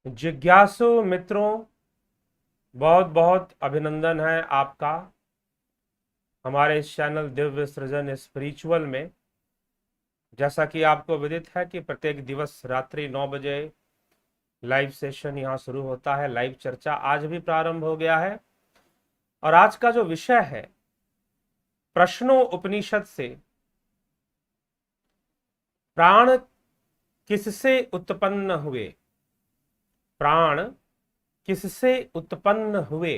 जिज्ञासु मित्रों, बहुत बहुत अभिनंदन है आपका हमारे इस चैनल दिव्य सृजन स्पिरिचुअल में। जैसा कि आपको विदित है कि प्रत्येक दिवस रात्रि 9 बजे लाइव सेशन यहाँ शुरू होता है। लाइव चर्चा आज भी प्रारंभ हो गया है और आज का जो विषय है, प्रश्नों उपनिषद से प्राण किससे उत्पन्न हुए, प्राण किससे उत्पन्न हुए,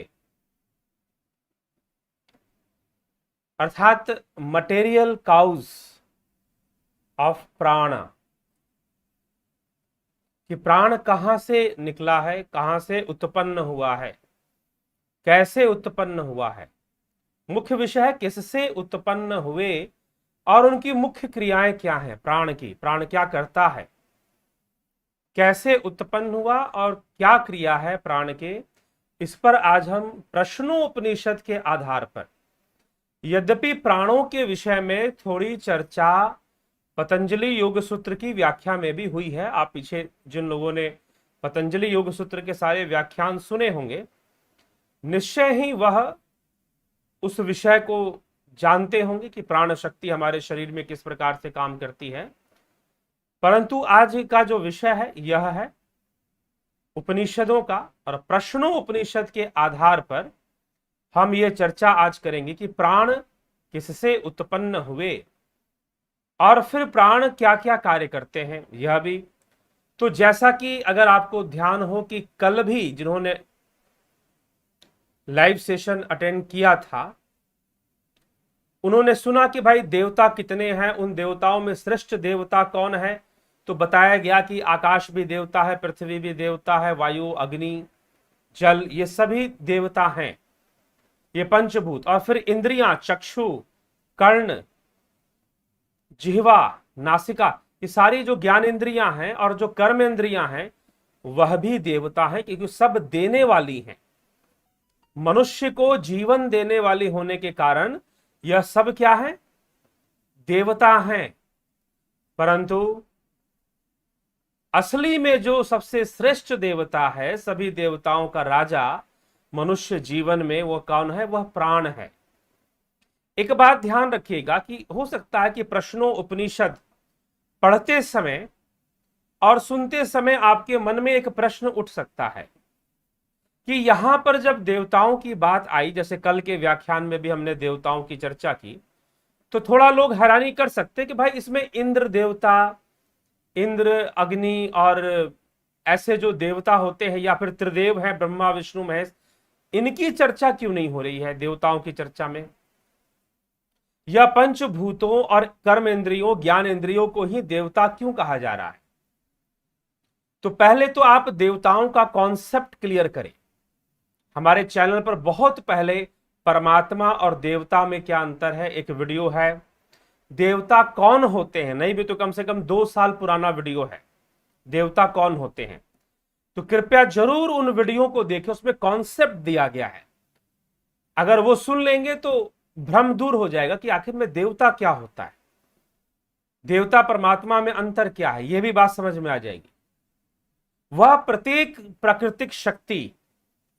अर्थात मटेरियल काउज ऑफ प्राण, कि प्राण कहां से निकला है, कहां से उत्पन्न हुआ है, कैसे उत्पन्न हुआ है। मुख्य विषय है किससे उत्पन्न हुए और उनकी मुख्य क्रियाएं क्या हैं। प्राण की, प्राण क्या करता है, कैसे उत्पन्न हुआ और क्या क्रिया है प्राण के, इस पर आज हम प्रश्नोपनिषद के आधार पर, यद्यपि प्राणों के विषय में थोड़ी चर्चा पतंजलि योग सूत्र की व्याख्या में भी हुई है। आप पीछे जिन लोगों ने पतंजलि योग सूत्र के सारे व्याख्यान सुने होंगे, निश्चय ही वह उस विषय को जानते होंगे कि प्राण शक्ति हमारे शरीर में किस प्रकार से काम करती है। परंतु आज का जो विषय है यह है उपनिषदों का, और प्रश्नों उपनिषद के आधार पर हम ये चर्चा आज करेंगे कि प्राण किससे उत्पन्न हुए और फिर प्राण क्या क्या कार्य करते हैं, यह भी। तो जैसा कि अगर आपको ध्यान हो कि कल भी जिन्होंने लाइव सेशन अटेंड किया था, उन्होंने सुना कि भाई देवता कितने हैं, उन देवताओं में श्रेष्ठ देवता कौन है। तो बताया गया कि आकाश भी देवता है, पृथ्वी भी देवता है, वायु, अग्नि, जल, ये सभी देवता हैं, ये पंचभूत। और फिर इंद्रियां, चक्षु, कर्ण, जिह्वा, नासिका, ये सारी जो ज्ञान इंद्रियां हैं और जो कर्म इंद्रियां हैं वह भी देवता हैं, क्योंकि सब देने वाली हैं। मनुष्य को जीवन देने वाली होने के कारण यह सब क्या है, देवता हैं। परंतु असली में जो सबसे श्रेष्ठ देवता है, सभी देवताओं का राजा मनुष्य जीवन में, वो कौन है, वह प्राण है। एक बात ध्यान रखिएगा कि हो सकता है कि प्रश्नों उपनिषद पढ़ते समय और सुनते समय आपके मन में एक प्रश्न उठ सकता है कि यहां पर जब देवताओं की बात आई, जैसे कल के व्याख्यान में भी हमने देवताओं की चर्चा की, तो थोड़ा लोग हैरानी कर सकते कि भाई इसमें इंद्र देवता, इंद्र, अग्नि और ऐसे जो देवता होते हैं, या फिर त्रिदेव हैं, ब्रह्मा, विष्णु, महेश, इनकी चर्चा क्यों नहीं हो रही है देवताओं की चर्चा में। या पंचभूतों और कर्म इंद्रियों, ज्ञान इंद्रियों को ही देवता क्यों कहा जा रहा है। तो पहले तो आप देवताओं का कॉन्सेप्ट क्लियर करें। हमारे चैनल पर बहुत पहले परमात्मा और देवता में क्या अंतर है एक वीडियो है, देवता कौन होते हैं, नहीं भी तो कम से कम 2 साल पुराना वीडियो है, देवता कौन होते हैं। तो कृपया जरूर उन वीडियो को देखें, उसमें कॉन्सेप्ट दिया गया है। अगर वो सुन लेंगे तो भ्रम दूर हो जाएगा कि आखिर में देवता क्या होता है, देवता परमात्मा में अंतर क्या है, यह भी बात समझ में आ जाएगी। वह प्रत्येक प्राकृतिक शक्ति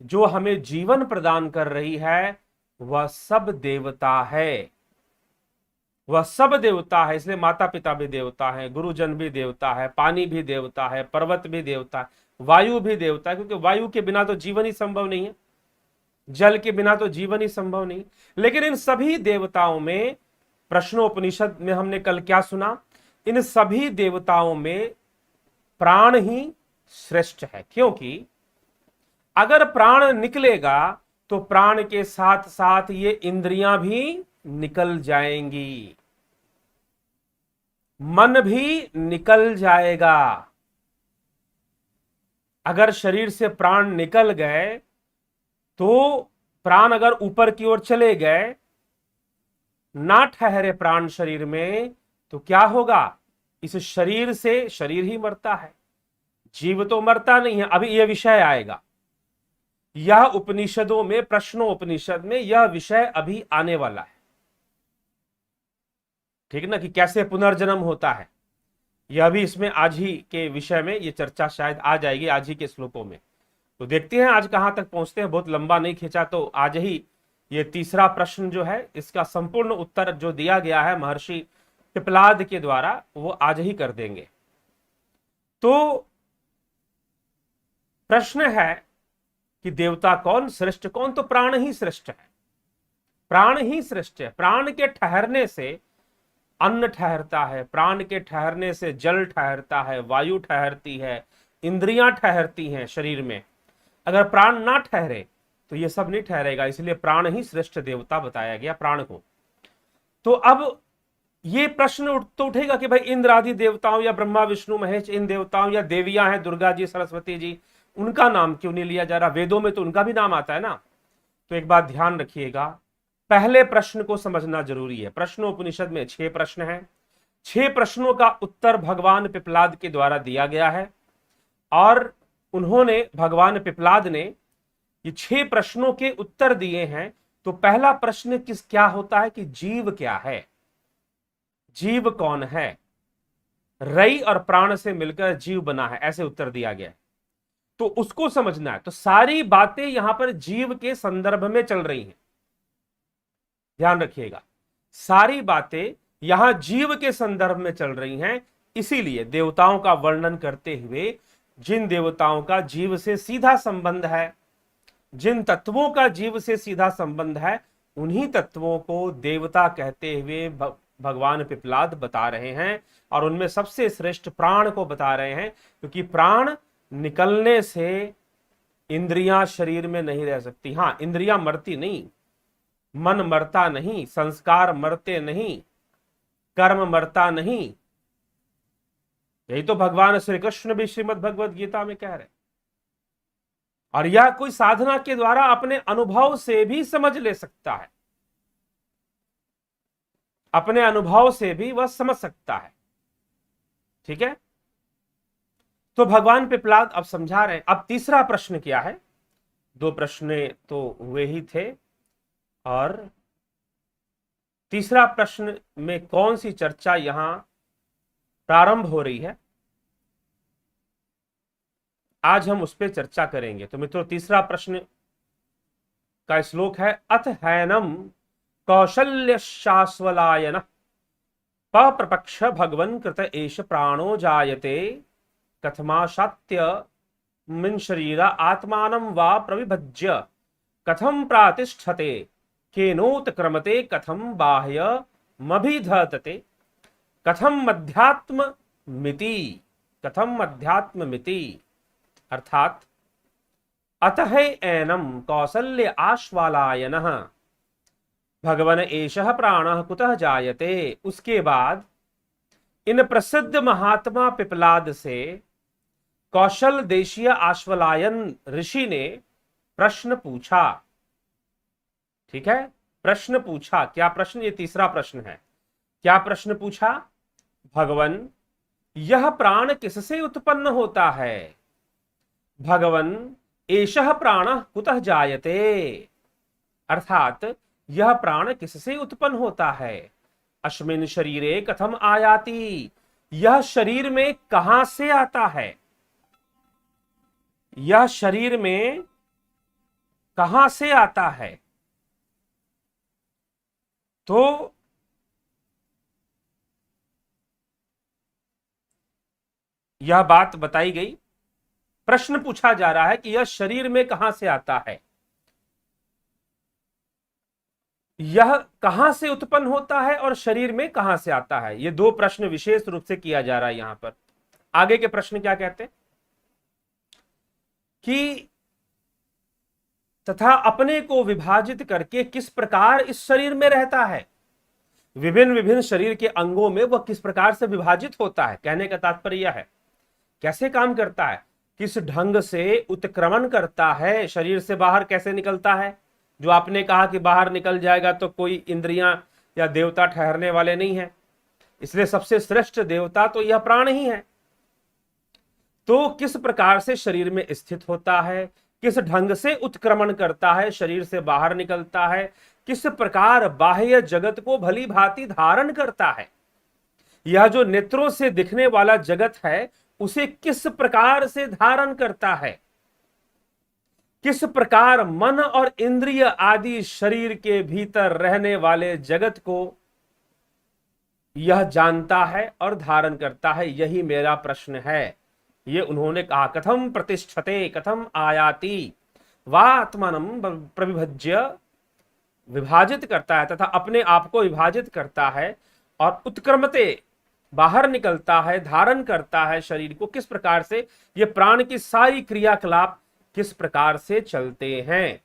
जो हमें जीवन प्रदान कर रही है, वह सब देवता है, वह सब देवता है। इसलिए माता पिता भी देवता है, गुरुजन भी देवता है, पानी भी देवता है, पर्वत भी देवता है, वायु भी देवता है, क्योंकि वायु के बिना तो जीवन ही संभव नहीं है, जल के बिना तो जीवन ही संभव नहीं। लेकिन इन सभी देवताओं में, प्रश्नोपनिषद में हमने कल क्या सुना, इन सभी देवताओं में प्राण ही श्रेष्ठ है। क्योंकि अगर प्राण निकलेगा तो प्राण के साथ साथ ये इंद्रियां भी निकल जाएंगी, मन भी निकल जाएगा। अगर शरीर से प्राण निकल गए तो प्राण अगर ऊपर की ओर चले गए, ना ठहरे प्राण शरीर में, तो क्या होगा, इस शरीर से शरीर ही मरता है, जीव तो मरता नहीं है। अभी यह विषय आएगा, यह उपनिषदों में, प्रश्नों उपनिषद में यह विषय अभी आने वाला है, ठीक ना, कि कैसे पुनर्जन्म होता है। यह भी इसमें आज ही के विषय में ये चर्चा शायद आ जाएगी आज ही के श्लोकों में। तो देखते हैं आज कहां तक पहुंचते हैं। बहुत लंबा नहीं खींचा तो आज ही ये तीसरा प्रश्न जो है इसका संपूर्ण उत्तर जो दिया गया है महर्षि पिपलाद के द्वारा वो आज ही कर देंगे। तो प्रश्न है कि देवता कौन, श्रेष्ठ कौन? तो प्राण ही श्रेष्ठ है, प्राण ही श्रेष्ठ है। प्राण के ठहरने से अन्न ठहरता है, प्राण के ठहरने से जल ठहरता है, वायु ठहरती है, इंद्रियां ठहरती हैं शरीर में। अगर प्राण ना ठहरे तो ये सब नहीं ठहरेगा, इसलिए प्राण ही श्रेष्ठ देवता बताया गया प्राण को। तो अब ये प्रश्न तो उठेगा कि भाई इंद्र आदि देवताओं या ब्रह्मा विष्णु महेश इन देवताओं या देवियां हैं दुर्गा जी सरस्वती जी, उनका नाम क्यों नहीं लिया जा रहा? वेदों में तो उनका भी नाम आता है ना। तो एक बात ध्यान रखिएगा, पहले प्रश्न को समझना जरूरी है। प्रश्नोपनिषद में 6 प्रश्न हैं, 6 प्रश्नों का उत्तर भगवान पिपलाद के द्वारा दिया गया है और उन्होंने भगवान पिपलाद ने ये 6 प्रश्नों के उत्तर दिए हैं। तो पहला प्रश्न क्या होता है कि जीव क्या है, जीव कौन है? रई और प्राण से मिलकर जीव बना है, ऐसे उत्तर दिया गया है। तो उसको समझना है। तो सारी बातें यहां पर जीव के संदर्भ में चल रही हैं, ध्यान रखिएगा, सारी बातें यहां जीव के संदर्भ में चल रही हैं। इसीलिए देवताओं का वर्णन करते हुए जिन देवताओं का जीव से सीधा संबंध है, जिन तत्वों का जीव से सीधा संबंध है, उन्हीं तत्वों को देवता कहते हुए भगवान पिपलाद बता रहे हैं और उनमें सबसे श्रेष्ठ प्राण को बता रहे हैं, क्योंकि प्राण निकलने से इंद्रियां शरीर में नहीं रह सकती। हां, इंद्रियां मरती नहीं, मन मरता नहीं, संस्कार मरते नहीं, कर्म मरता नहीं। यही तो भगवान श्री कृष्ण भी श्रीमद् भगवद गीता में कह रहे हैं। और यह कोई साधना के द्वारा अपने अनुभव से भी समझ ले सकता है, अपने अनुभव से भी वह समझ सकता है। ठीक है, तो भगवान पिपलाद अब समझा रहे हैं। अब तीसरा प्रश्न क्या है? 2 प्रश्न तो हुए ही थे और तीसरा प्रश्न में कौन सी चर्चा यहां प्रारंभ हो रही है, आज हम उस पर चर्चा करेंगे। तो मित्रों, तीसरा प्रश्न का श्लोक है, अथ हैनम कौशल्य शास्वलायन पप्रपक्ष भगवन् कृत एष प्राणो जायते कथमाशात्य मिन शरीर आत्मानं वा प्रविभज्य कथम प्रातिष्ठते केनोत क्रमते कथम बाह्य मभिधतते कथम अध्यात्म मिति। अर्थात अतः एनम कौसल्य आश्वालायनः भगवन एषः प्राणः कुतः जायते। उसके बाद इन प्रसिद्ध महात्मा पिपलाद से कौशल देशीय आश्वलायन ऋषि ने प्रश्न पूछा। ठीक है, प्रश्न पूछा। क्या प्रश्न? ये तीसरा प्रश्न है। क्या प्रश्न पूछा? भगवन, यह प्राण किससे उत्पन्न होता है? भगवन एषः प्राणः कुतः जायते, अर्थात यह प्राण किससे उत्पन्न होता है? अस्मिन् शरीरे कथम आयाति, यह शरीर में कहां से आता है? यह शरीर में कहां से आता है? तो यह बात बताई गई। प्रश्न पूछा जा रहा है कि यह शरीर में कहां से आता है, यह कहां से उत्पन्न होता है और शरीर में कहां से आता है। ये 2 प्रश्न विशेष रूप से किया जा रहा है यहां पर। आगे के प्रश्न क्या कहते हैं कि तथा अपने को विभाजित करके किस प्रकार इस शरीर में रहता है, विभिन्न विभिन्न शरीर के अंगों में वह किस प्रकार से विभाजित होता है। कहने का तात्पर्य यह है, कैसे काम करता है, किस ढंग से उत्क्रमण करता है, शरीर से बाहर कैसे निकलता है। जो आपने कहा कि बाहर निकल जाएगा तो कोई इंद्रियां या देवता ठहरने वाले नहीं है, इसलिए सबसे श्रेष्ठ देवता तो यह प्राण ही है। तो किस प्रकार से शरीर में स्थित होता है, किस ढंग से उत्क्रमण करता है, शरीर से बाहर निकलता है, किस प्रकार बाह्य जगत को भली भांति धारण करता है, यह जो नेत्रों से दिखने वाला जगत है उसे किस प्रकार से धारण करता है, किस प्रकार मन और इंद्रिय आदि शरीर के भीतर रहने वाले जगत को यह जानता है और धारण करता है, यही मेरा प्रश्न है। ये उन्होंने कहा। कथम प्रतिष्ठते कथम आयाति वा आत्मानं प्रविभज्य, विभाजित करता है तथा अपने आप को विभाजित करता है, और उत्क्रमते बाहर निकलता है, धारण करता है शरीर को, किस प्रकार से ये प्राण की सारी क्रियाकलाप किस प्रकार से चलते हैं,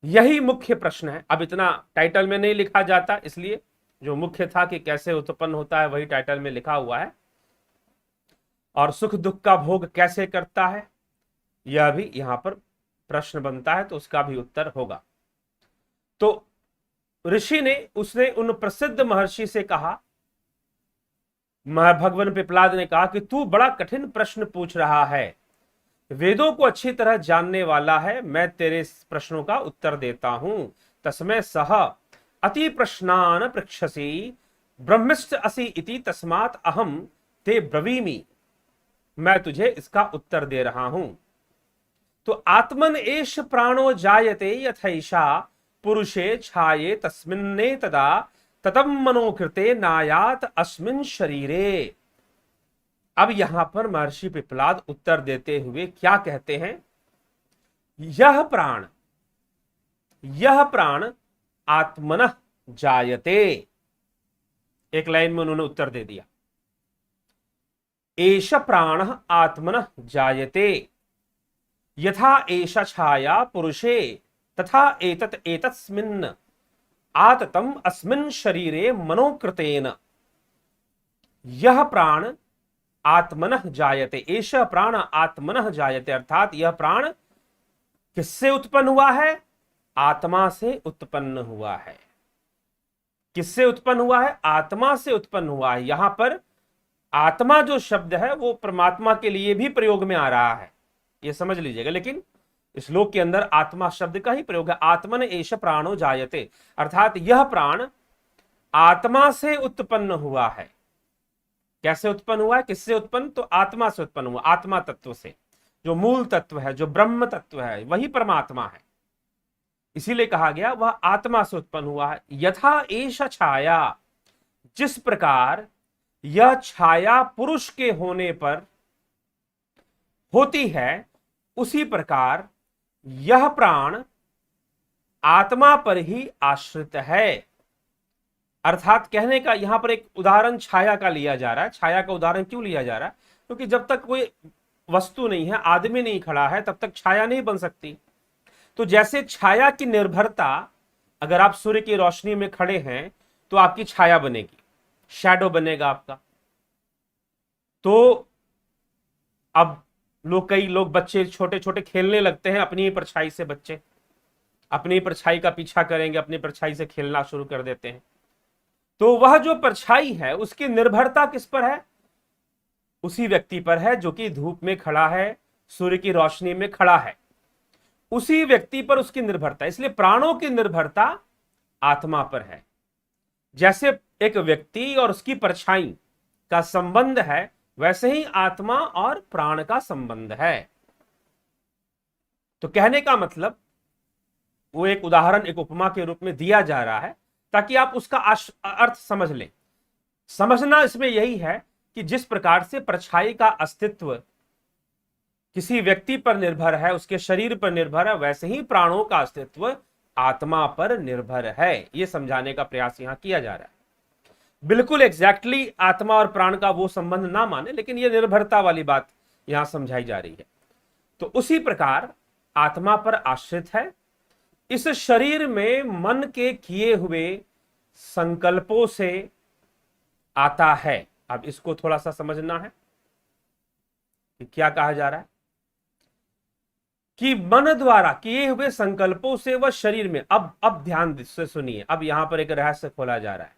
यही मुख्य प्रश्न है। अब इतना टाइटल में नहीं लिखा जाता, इसलिए जो मुख्य था कि कैसे उत्पन्न होता है वही टाइटल में लिखा हुआ है, और सुख दुख का भोग कैसे करता है यह भी यहां पर प्रश्न बनता है, तो उसका भी उत्तर होगा। तो ऋषि ने उसने उन प्रसिद्ध महर्षि से कहा, भगवान पिपलाद ने कहा कि तू बड़ा कठिन प्रश्न पूछ रहा है, वेदों को अच्छी तरह जानने वाला है, मैं तेरे प्रश्नों का उत्तर देता हूं। तस्मै सह अति प्रश्नान पृक्षसी ब्रह्मिष्ठ असि इति तस्मात् अहम ते ब्रवीमि, मैं तुझे इसका उत्तर दे रहा हूं। तो आत्मन एष प्राणो जायते यथैषा पुरुषे छाये तस्मिन्ने तदा ततम मनोकृते नायात अस्मिन् शरीरे। अब यहां पर महर्षि पिपलाद उत्तर देते हुए क्या कहते हैं, यह प्राण आत्मनः जायते, एक लाइन में उन्होंने उत्तर दे दिया, एष प्राणः आत्मनः जायते यथा एष छाया पुरुषे तथा एतत् एतस्मिन् आततम अस्मिन् शरीरे मनोकृतेन। यह प्राण आत्मनः जायते, एष प्राण आत्मनः जायते, अर्थात यह प्राण किससे उत्पन्न हुआ है, आत्मा से उत्पन्न हुआ है। किससे उत्पन्न हुआ है, आत्मा से उत्पन्न हुआ है। यहां पर आत्मा जो शब्द है वो परमात्मा के लिए भी प्रयोग में आ रहा है, ये समझ लीजिएगा, लेकिन श्लोक के अंदर आत्मा शब्द का ही प्रयोग है। आत्मन एष प्राणो जायते, अर्थात यह प्राण आत्मा से उत्पन्न हुआ है। कैसे उत्पन्न हुआ है, किससे उत्पन्न, तो आत्मा से उत्पन्न हुआ, आत्मा तत्व से, जो मूल तत्व है, जो ब्रह्म तत्व है, वही परमात्मा है, इसीलिए कहा गया वह आत्मा से उत्पन्न हुआ है। यथा एष छाया, जिस प्रकार यह छाया पुरुष के होने पर होती है, उसी प्रकार यह प्राण आत्मा पर ही आश्रित है। अर्थात कहने का यहां पर एक उदाहरण छाया का लिया जा रहा है। छाया का उदाहरण क्यों लिया जा रहा है, क्योंकि जब तक कोई वस्तु नहीं है, आदमी नहीं खड़ा है, तब तक छाया नहीं बन सकती। तो जैसे छाया की निर्भरता, अगर आप सूर्य की रोशनी में खड़े हैं तो आपकी छाया बनेगी, शैडो बनेगा आपका। तो अब कई लोग बच्चे छोटे छोटे खेलने लगते हैं अपनी ही परछाई से, बच्चे अपनी परछाई का पीछा करेंगे, अपनी परछाई से खेलना शुरू कर देते हैं। तो वह जो परछाई है उसकी निर्भरता किस पर है, उसी व्यक्ति पर है जो कि धूप में खड़ा है, सूर्य की रोशनी में खड़ा है, उसी व्यक्ति पर उसकी निर्भरता। इसलिए प्राणों की निर्भरता आत्मा पर है। जैसे एक व्यक्ति और उसकी परछाई का संबंध है, वैसे ही आत्मा और प्राण का संबंध है। तो कहने का मतलब वो एक उदाहरण, एक उपमा के रूप में दिया जा रहा है ताकि आप उसका अर्थ समझ लें। समझना इसमें यही है कि जिस प्रकार से परछाई का अस्तित्व किसी व्यक्ति पर निर्भर है, उसके शरीर पर निर्भर है, वैसे ही प्राणों का अस्तित्व आत्मा पर निर्भर है। यह समझाने का प्रयास यहां किया जा रहा है। बिल्कुल एग्जैक्टली आत्मा और प्राण का वो संबंध ना माने, लेकिन यह निर्भरता वाली बात यहां समझाई जा रही है। तो उसी प्रकार आत्मा पर आश्रित है। इस शरीर में मन के किए हुए संकल्पों से आता है। अब इसको थोड़ा सा समझना है कि क्या कहा जा रहा है, कि मन द्वारा किए हुए संकल्पों से वह शरीर में, अब ध्यान से सुनिए, अब यहां पर एक रहस्य खोला जा रहा है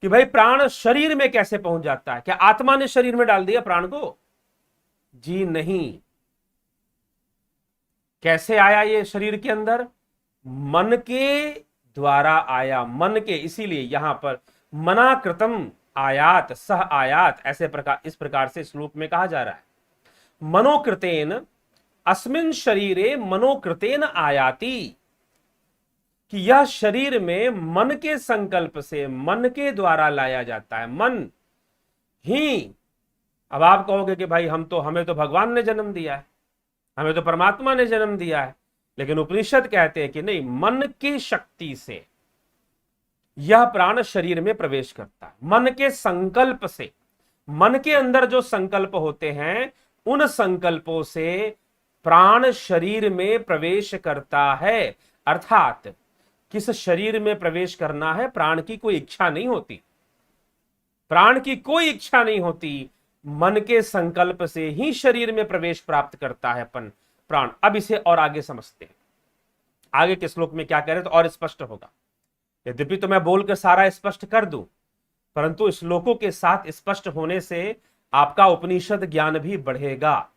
कि भाई प्राण शरीर में कैसे पहुंच जाता है। क्या आत्मा ने शरीर में डाल दिया प्राण को? जी नहीं। कैसे आया ये शरीर के अंदर? मन के द्वारा आया। मन के, इसीलिए यहां पर मना कृतम आयात सह आयात, ऐसे प्रकार इस प्रकार से श्लोक में कहा जा रहा है। मनोकृतेन अस्मिन शरीरे मनोकृतेन आयाति, कि यह शरीर में मन के संकल्प से, मन के द्वारा लाया जाता है। मन ही, अब आप कहोगे कि भाई हमें तो भगवान ने जन्म दिया है, हमें तो परमात्मा ने जन्म दिया है, लेकिन उपनिषद कहते हैं कि नहीं, मन की शक्ति से यह प्राण शरीर में प्रवेश करता है। मन के संकल्प से, मन के अंदर जो संकल्प होते हैं उन संकल्पों से प्राण शरीर में प्रवेश करता है। अर्थात किस शरीर में प्रवेश करना है, प्राण की कोई इच्छा नहीं होती, प्राण की कोई इच्छा नहीं होती, मन के संकल्प से ही शरीर में प्रवेश प्राप्त करता है प्राण। अब इसे और आगे समझते हैं, आगे के श्लोक में क्या कह रहे तो और स्पष्ट होगा। यद्यपि तो मैं बोलकर सारा स्पष्ट कर दूं, परंतु श्लोकों के साथ स्पष्ट होने से आपका उपनिषद ज्ञान भी बढ़ेगा।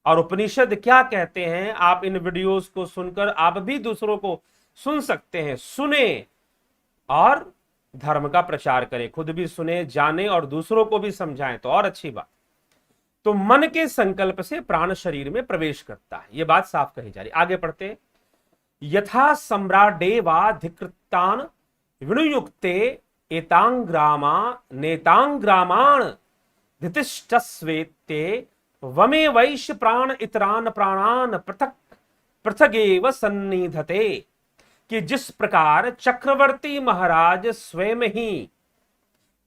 और उपनिषद क्या कहते हैं, आप इन वीडियोस को सुनकर आप भी दूसरों को सुन सकते हैं। सुने और धर्म का प्रचार करें, खुद भी सुने, जाने और दूसरों को भी समझाएं तो और अच्छी बात। तो मन के संकल्प से प्राण शरीर में प्रवेश करता है, यह बात साफ कही जा रही। आगे पढ़ते हैं। यथा सम्राडेवाधिकृतान विनुयुक्ते एतांग्रामा नेतांग्रामाण धितिष्ठस्वेत्ते वमे वैश्य प्राण इतरान प्राणान पृथक पृथगेव सन्निधते, कि जिस प्रकार चक्रवर्ती महाराज स्वयं ही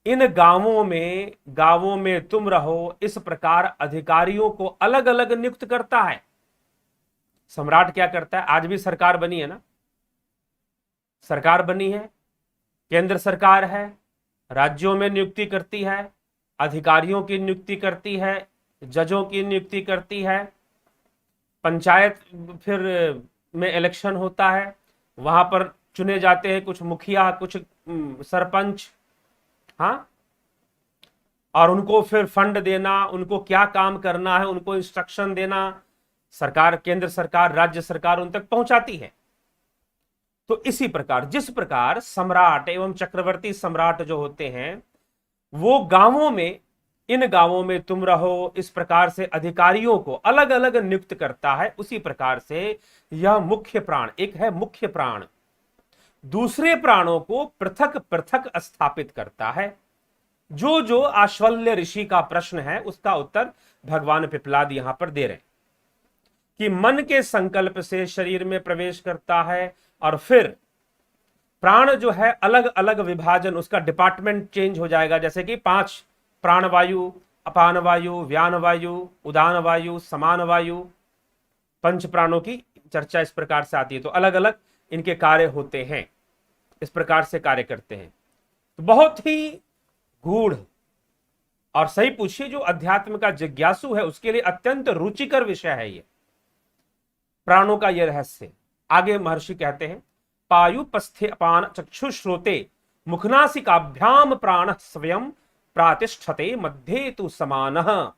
इन गांवों में तुम रहो, इस प्रकार अधिकारियों को अलग अलग नियुक्त करता है। सम्राट क्या करता है, आज भी सरकार बनी है ना, सरकार बनी है, केंद्र सरकार है, राज्यों में नियुक्ति करती है, अधिकारियों की नियुक्ति करती है, जजों की नियुक्ति करती है, पंचायत फिर में इलेक्शन होता है, वहां पर चुने जाते हैं कुछ मुखिया, कुछ सरपंच, हाँ, और उनको फिर फंड देना, उनको क्या काम करना है उनको इंस्ट्रक्शन देना, सरकार, केंद्र सरकार, राज्य सरकार उन तक पहुंचाती है। तो इसी प्रकार जिस प्रकार सम्राट एवं चक्रवर्ती सम्राट जो होते हैं वो इन गांवों में तुम रहो, इस प्रकार से अधिकारियों को अलग अलग नियुक्त करता है, उसी प्रकार से यह मुख्य प्राण, एक है मुख्य प्राण, दूसरे प्राणों को पृथक पृथक स्थापित करता है। जो जो आश्वल्य ऋषि का प्रश्न है उसका उत्तर भगवान पिपलाद यहां पर दे रहे हैं कि मन के संकल्प से शरीर में प्रवेश करता है और फिर प्राण जो है अलग अलग विभाजन, उसका डिपार्टमेंट चेंज हो जाएगा। जैसे कि 5 प्राण वायु, अपान वायु, व्यान वायु, उदान वायु, समान वायु, 5 प्राणों की चर्चा इस प्रकार से आती है। तो अलग अलग इनके कार्य होते हैं, इस प्रकार से कार्य करते हैं। तो बहुत ही गूढ़ और सही पूछिए जो अध्यात्म का जिज्ञासु है उसके लिए अत्यंत रुचिकर विषय है ये प्राणों का यह रहस्य। आगे महर्षि कहते हैं, पायुपस्थे अपान चक्षुश्रोते मुखनासिकाभ्याम प्राण स्वयं प्रातिष्ठते मध्ये तु समानः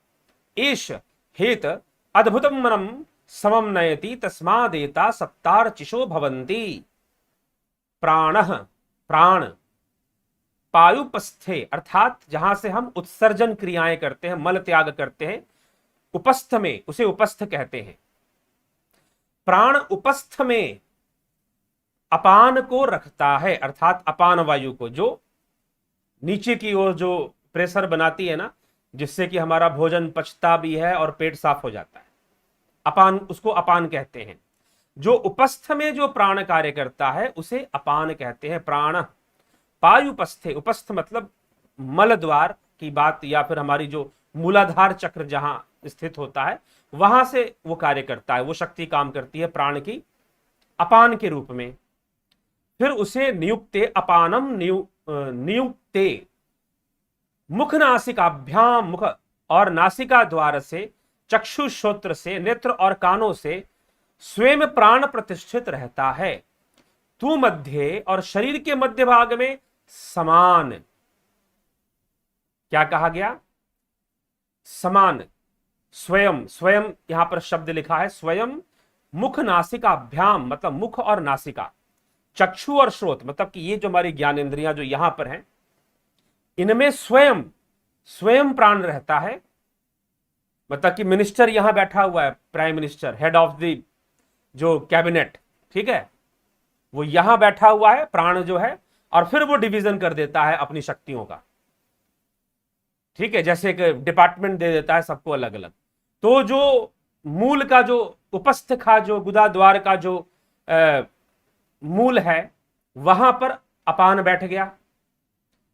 एष हेत अद्भुतम मनम समम नयति तस्मादेता सप्तार्चिशो भवन्ति। प्राणः, प्राण, पायुपस्थे अर्थात जहां से हम उत्सर्जन क्रियाएं करते हैं, मल त्याग करते हैं, उपस्थ में, उसे उपस्थ कहते हैं। प्राण उपस्थ में अपान को रखता है, अर्थात अपान वायु को, जो नीचे की ओर जो प्रेशर बनाती है ना, जिससे कि हमारा भोजन पचता भी है और पेट साफ हो जाता है, अपान, उसको अपान कहते हैं। जो उपस्थ में जो प्राण कार्य करता है उसे अपान कहते हैं। प्राण पायुपस्थे, उपस्थ मतलब मल द्वार की बात, या फिर हमारी जो मूलाधार चक्र जहां स्थित होता है वहां से वो कार्य करता है, वो शक्ति काम करती है प्राण की अपान के रूप में। फिर उसे नियुक्ते अपानम नियुक्ते मुख नासिकाभ्याम, मुख और नासिका द्वार से, चक्षु श्रोत्र से, नेत्र और कानों से स्वयं प्राण प्रतिष्ठित रहता है। तू मध्य और शरीर के मध्य भाग में समान, क्या कहा गया, समान, स्वयं, स्वयं यहां पर शब्द लिखा है, स्वयं मुख नासिकाभ्याम मतलब मुख और नासिका, चक्षु और श्रोत मतलब कि ये जो हमारी ज्ञान इंद्रियां जो यहां पर हैं इनमें स्वयं स्वयं प्राण रहता है। मतलब कि मिनिस्टर यहां बैठा हुआ है, prime minister, head of the जो कैबिनेट, ठीक है, वो यहां बैठा हुआ है, प्राण जो है, और फिर वो डिवीजन कर देता है अपनी शक्तियों का। ठीक है, जैसे एक डिपार्टमेंट दे देता है सबको अलग अलग। तो जो मूल का जो उपस्थ का जो गुदा द्वार का जो मूल है, वहां पर अपान बैठ गया,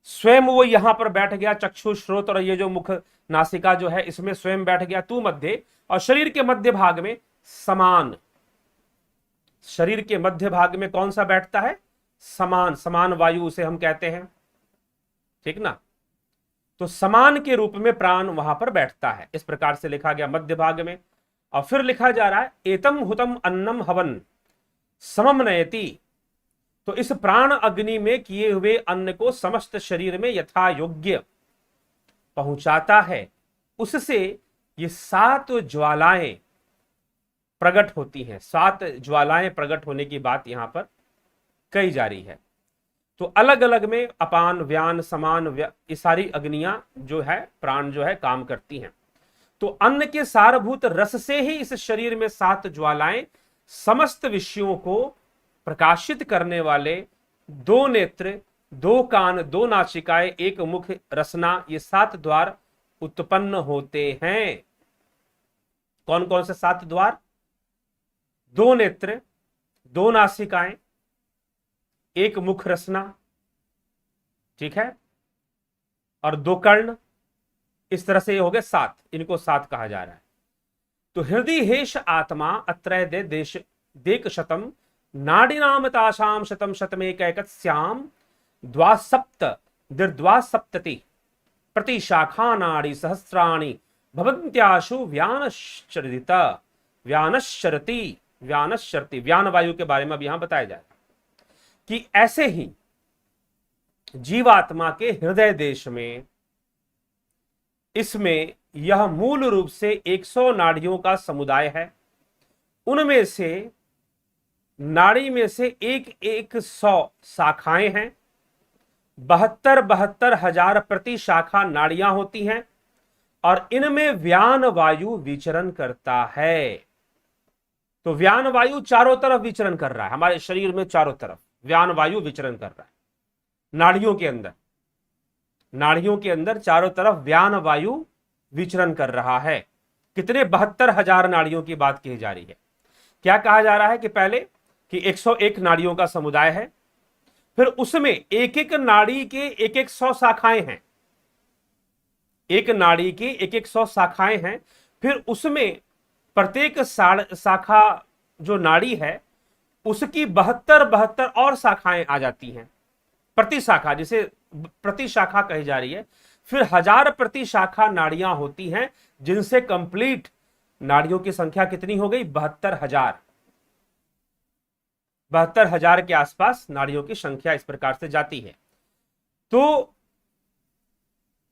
स्वयं वो यहां पर बैठ गया, चक्षु श्रोत और ये जो मुख नासिका जो है इसमें स्वयं बैठ गया तू मध्य, और शरीर के मध्य भाग में समान, शरीर के मध्य भाग में कौन सा बैठता है? समान, समान वायु उसे हम कहते हैं, ठीक ना। तो समान के रूप में प्राण वहां पर बैठता है, इस प्रकार से लिखा गया मध्य भाग में। और फिर लिखा जा रहा है एतम हुतम अन्नम हवन समम नयति, तो इस प्राण अग्नि में किए हुए अन्न को समस्त शरीर में यथा योग्य पहुंचाता है, उससे ये 7 ज्वालाएं प्रकट होती हैं। 7 ज्वालाएं प्रकट होने की बात यहां पर कही जा रही है। तो अलग अलग में अपान, व्यान, समान, ये सारी अग्नियां जो है, प्राण जो है, काम करती हैं। तो अन्न के सारभूत रस से ही इस शरीर में 7 ज्वालाएं समस्त विषयों को प्रकाशित करने वाले 2 नेत्र, 2 कान, 2 नासिकाएं, 1 मुख, रसना, ये 7 द्वार उत्पन्न होते हैं। कौन कौन से 7 द्वार? 2 नेत्र, 2 नासिकाएं, 1 मुख रसना, ठीक है, और 2 कर्ण, इस तरह से ये हो गए 7, इनको 7 कहा जा रहा है। तो हृदय हेश आत्मा अत्रय दे देश देक शतम नाड़ीनाम तासाम शतम शतमेकैकस्याम द्वासप्त द्वासप्तति प्रति शाखा नाड़ी सहस्राणि भवन्त्याशु व्यानश्चरित व्यानश्चरति व्यानश्चरति, व्यान वायु के बारे में अब यहां बताया जाए कि ऐसे ही जीवात्मा के हृदय देश में, इसमें यह मूल रूप से 100 नाड़ियों का समुदाय है। उनमें से नाड़ी में से 100 शाखाएं हैं, 72 हजार प्रति शाखा नाड़ियां होती हैं, और इनमें व्यान वायु विचरण करता है। तो व्यान वायु चारों तरफ विचरण कर रहा है, हमारे शरीर में चारों तरफ व्यान वायु विचरण कर रहा है। नाड़ियों के अंदर, नाड़ियों के अंदर चारों तरफ व्यान वायु विचरण कर रहा है। कितने? 72 हजार नाड़ियों की बात की जा रही है। क्या कहा जा रहा है कि पहले कि 101 नाड़ियों का समुदाय है, फिर उसमें एक एक नाड़ी के 100 शाखाएं हैं, एक नाड़ी की 100 शाखाएं हैं, फिर उसमें प्रत्येक शाखा जो नाड़ी है उसकी 72 और शाखाएं आ जाती हैं, प्रति शाखा, जिसे प्रति शाखा कही जा रही है। फिर 1000 प्रति शाखा नाड़ियां होती हैं, जिनसे कंप्लीट नाड़ियों की संख्या कितनी हो गई? 72,000। 72,000 के आसपास नाड़ियों की संख्या इस प्रकार से जाती है। तो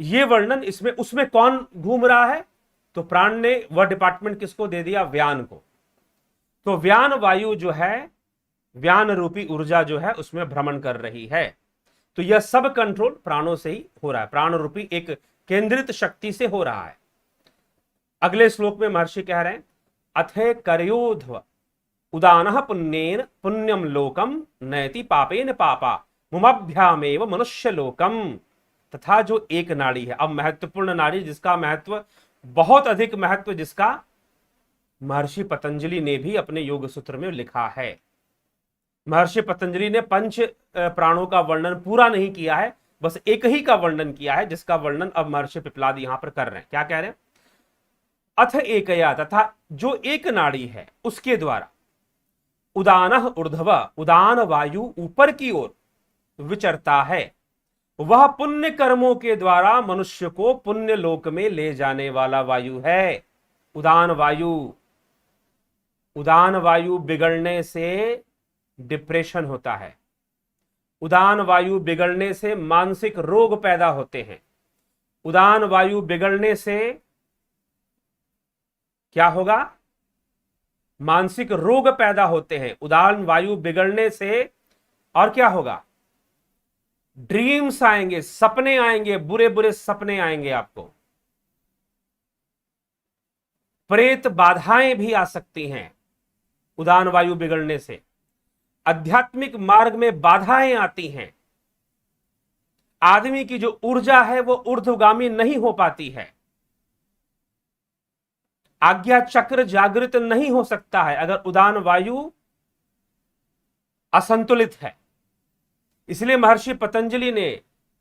ये वर्णन इसमें, उसमें कौन घूम रहा है? तो प्राण ने वह डिपार्टमेंट किसको दे दिया? व्यान को। तो व्यान वायु जो है, व्यान रूपी ऊर्जा जो है उसमें भ्रमण कर रही है। तो यह सब कंट्रोल प्राणों से ही हो रहा है, प्राण रूपी एक केंद्रित शक्ति से हो रहा है। अगले श्लोक में महर्षि कह रहे हैं अथे करयोध्व उदानः पुण्येन पुण्यम लोकम नयति पापेन पापा मुमभ्यामेव मनुष्य लोकम। तथा जो एक नाड़ी है, अब महत्वपूर्ण नाड़ी, जिसका महत्व बहुत अधिक महत्व, जिसका महर्षि पतंजलि ने भी अपने योग सूत्र में लिखा है। महर्षि पतंजलि ने 5 प्राणों का वर्णन पूरा नहीं किया है, बस एक ही का वर्णन किया है, जिसका वर्णन अब महर्षि पिपलाद यहां पर कर रहे हैं। क्या कह रहे हैं? अथ एकया, तथा जो एक नाड़ी है उसके द्वारा उदानः ऊर्ध्व, उदान वायु ऊपर की ओर विचरता है, वह पुण्य कर्मों के द्वारा मनुष्य को पुण्य लोक में ले जाने वाला वायु है। उदान वायु, उदान वायु बिगड़ने से डिप्रेशन होता है, उदान वायु बिगड़ने से मानसिक रोग पैदा होते हैं, उदान वायु बिगड़ने से क्या होगा? मानसिक रोग पैदा होते हैं। उदान वायु बिगड़ने से और क्या होगा? ड्रीम्स आएंगे, सपने आएंगे, बुरे बुरे सपने आएंगे आपको। प्रेत बाधाएं भी आ सकती हैं उदान वायु बिगड़ने से। आध्यात्मिक मार्ग में बाधाएं आती हैं। आदमी की जो ऊर्जा है वो ऊर्ध्वगामी नहीं हो पाती है। आज्ञा चक्र जागृत नहीं हो सकता है अगर उदान वायु असंतुलित है। इसलिए महर्षि पतंजलि ने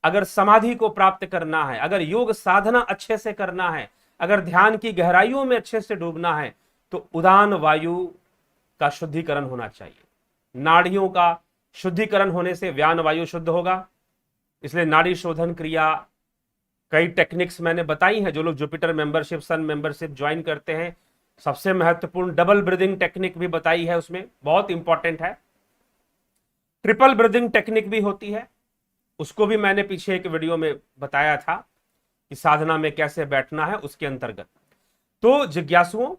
अगर समाधि को प्राप्त करना है, अगर योग साधना अच्छे से करना है, अगर ध्यान की गहराइयों में अच्छे से डूबना है, तो उदान वायु का शुद्धिकरण होना चाहिए। नाड़ियों का शुद्धिकरण होने से व्यान वायु शुद्ध होगा। इसलिए नाड़ी शोधन क्रिया, कई टेक्निक्स मैंने बताई हैं। जो लोग जुपिटर मेंबरशिप, सन मेंबरशिप ज्वाइन करते हैं, सबसे महत्वपूर्ण डबल ब्रीदिंग टेक्निक भी बताई है, उसमें बहुत इंपॉर्टेंट है। ट्रिपल ब्रीदिंग टेक्निक भी होती है, उसको भी मैंने पीछे एक वीडियो में बताया था कि साधना में कैसे बैठना है उसके अंतर्गत। तो जिज्ञासुओं,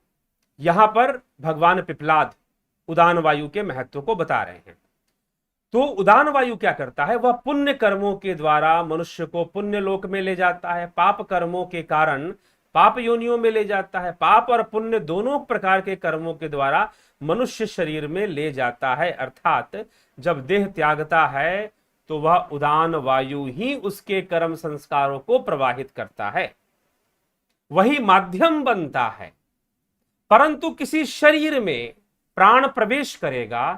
यहां पर भगवान पिपलाद उदान वायु के महत्व को बता रहे हैं। तो उदान वायु क्या करता है? वह पुण्य कर्मों के द्वारा मनुष्य को पुण्य लोक में ले जाता है, पाप कर्मों के कारण पाप योनियों में ले जाता है। पाप और पुण्य दोनों प्रकार के कर्मों के द्वारा मनुष्य शरीर में ले जाता है। अर्थात जब देह त्यागता है तो वह उदान वायु ही उसके कर्म संस्कारों को प्रवाहित करता है, वही माध्यम बनता है। परंतु किसी शरीर में प्राण प्रवेश करेगा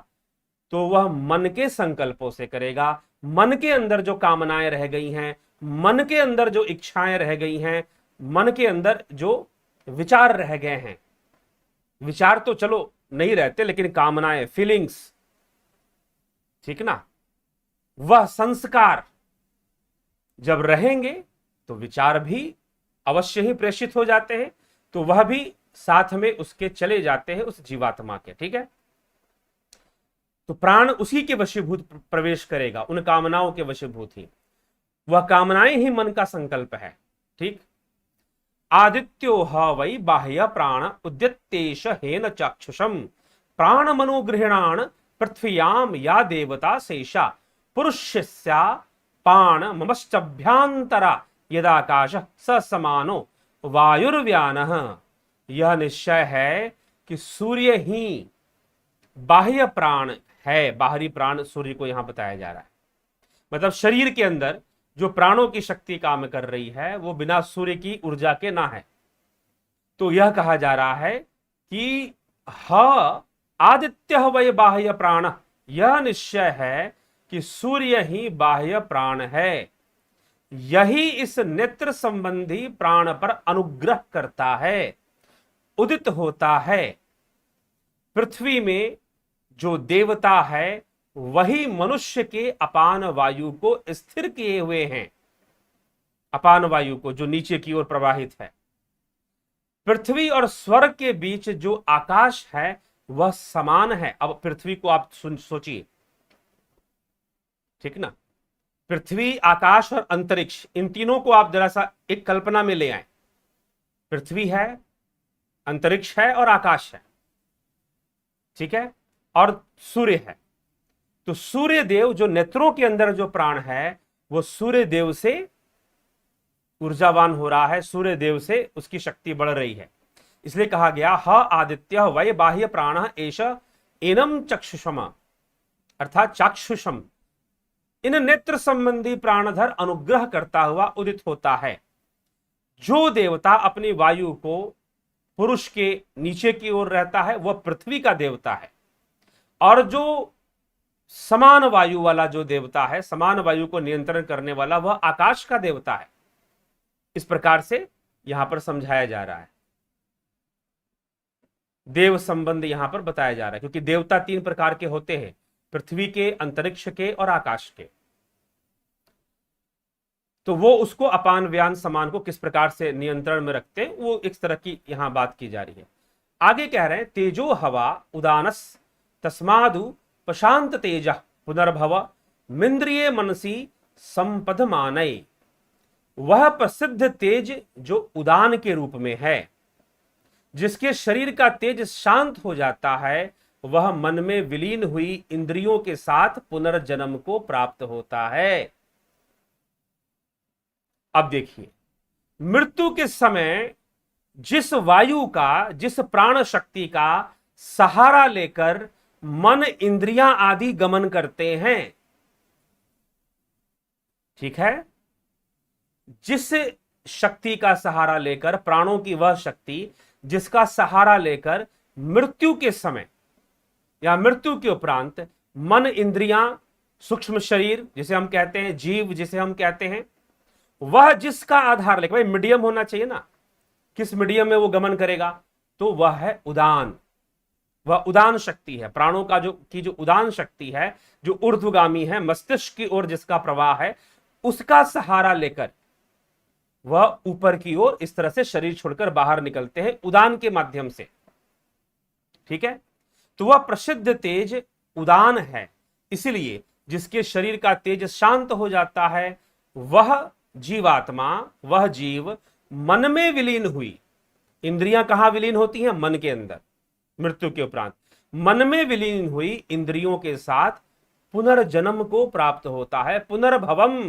तो वह मन के संकल्पों से करेगा। मन के अंदर जो कामनाएं रह गई हैं, मन के अंदर जो इच्छाएं रह गई हैं, मन के अंदर जो विचार रह गए हैं, विचार तो चलो नहीं रहते, लेकिन कामनाएं, फीलिंग्स, ठीक ना, वह संस्कार जब रहेंगे तो विचार भी अवश्य ही प्रेषित हो जाते हैं, तो वह भी साथ में उसके चले जाते हैं उस जीवात्मा के। ठीक है, तो प्राण उसी के वशीभूत प्रवेश करेगा, उन कामनाओं के वशीभूत ही। वह कामनाएं ही मन का संकल्प है। ठीक, आदित्यो ह वै बाह्य प्राण उद्यत्तेश हेन चाक्षुषम प्राण मनोगृहणान पृथ्व्याम या देवता शेषा पुरुषस्या पाण ममश्चभ्यांतरा यदाकाश स समानो वायुर्व्यानः। यह निश्चय है कि सूर्य ही बाह्य प्राण है। बाहरी प्राण सूर्य को यहां बताया जा रहा है, मतलब शरीर के अंदर जो प्राणों की शक्ति काम कर रही है वो बिना सूर्य की ऊर्जा के ना है। तो यह कहा जा रहा है कि ह आदित्य वै बाह्य प्राण, यह निश्चय है कि सूर्य ही बाह्य प्राण है। यही इस नेत्र संबंधी प्राण पर अनुग्रह करता है, उदित होता है। पृथ्वी में जो देवता है वही मनुष्य के अपान वायु को स्थिर किए हुए हैं। अपान वायु को जो नीचे की ओर प्रवाहित है। पृथ्वी और स्वर्ग के बीच जो आकाश है वह समान है। अब पृथ्वी को आप सोचिए, ठीक ना, पृथ्वी, आकाश और अंतरिक्ष, इन तीनों को आप जरा सा एक कल्पना में ले आए। पृथ्वी है, अंतरिक्ष है और आकाश है, ठीक है, और सूर्य है। तो सूर्य देव जो नेत्रों के अंदर जो प्राण है वो सूर्य देव से ऊर्जावान हो रहा है, सूर्य देव से उसकी शक्ति बढ़ रही है। इसलिए कहा गया ह आदित्य वै बाह्य प्राण एष एनम चक्षुषम, अर्थात चाक्षुषम, इन नेत्र संबंधी प्राणधर अनुग्रह करता हुआ उदित होता है। जो देवता अपनी वायु को पुरुष के नीचे की ओर रहता है वह पृथ्वी का देवता है, और जो समान वायु वाला जो देवता है, समान वायु को नियंत्रण करने वाला, वह आकाश का देवता है। इस प्रकार से यहां पर समझाया जा रहा है, देव संबंध यहां पर बताया जा रहा है, क्योंकि देवता तीन प्रकार के होते हैं, पृथ्वी के, अंतरिक्ष के और आकाश के। तो वो उसको अपान व्यान समान को किस प्रकार से नियंत्रण में रखते हैं, वो इस तरह की यहां बात की जा रही है। आगे कह रहे हैं तेजो हवा उदानस तस्मादु प्रशांत तेज पुनर्भव मिंद्रिये मनसी संपदमानय। वह प्रसिद्ध तेज जो उदान के रूप में है, जिसके शरीर का तेज शांत हो जाता है, वह मन में विलीन हुई इंद्रियों के साथ पुनर्जन्म को प्राप्त होता है। अब देखिए, मृत्यु के समय जिस वायु का, जिस प्राण शक्ति का सहारा लेकर मन इंद्रियां आदि गमन करते हैं, ठीक है, जिस शक्ति का सहारा लेकर, प्राणों की वह शक्ति जिसका सहारा लेकर मृत्यु के समय या मृत्यु के उपरांत मन इंद्रियां, सूक्ष्म शरीर जिसे हम कहते हैं, जीव जिसे हम कहते हैं, वह जिसका आधार लेकर, भाई मीडियम होना चाहिए ना, किस मीडियम में वो गमन करेगा, तो वह है उदान। वह उदान शक्ति है, प्राणों का जो उदान शक्ति है, जो ऊर्ध्वगामी है, मस्तिष्क की ओर जिसका प्रवाह है, उसका सहारा लेकर वह ऊपर की ओर इस तरह से शरीर छोड़कर बाहर निकलते हैं उदान के माध्यम से, ठीक है। तो वह प्रसिद्ध तेज उदान है। इसलिए जिसके शरीर का तेज शांत हो जाता है, वह जीवात्मा, वह जीव मन में विलीन हुई। इंद्रियां कहां विलीन होती हैं? मन के अंदर। मृत्यु के उपरांत मन में विलीन हुई इंद्रियों के साथ पुनर्जन्म को प्राप्त होता है, पुनर्भवम,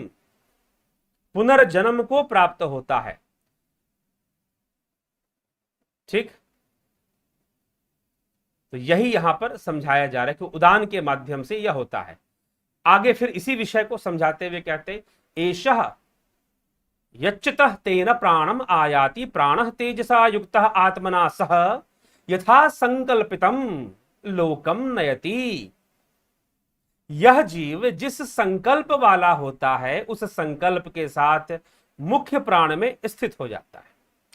पुनर्जन्म को प्राप्त होता है, ठीक। तो यही यहां पर समझाया जा रहा है कि उदान के माध्यम से यह होता है। आगे फिर इसी विषय को समझाते हुए कहते, एषः यच्चितः तेन प्राणम आयाति प्राणः तेजसा युक्तः आत्मना सह यथा संकल्पितम लोकम नयति। यह जीव जिस संकल्प वाला होता है, उस संकल्प के साथ मुख्य प्राण में स्थित हो जाता है।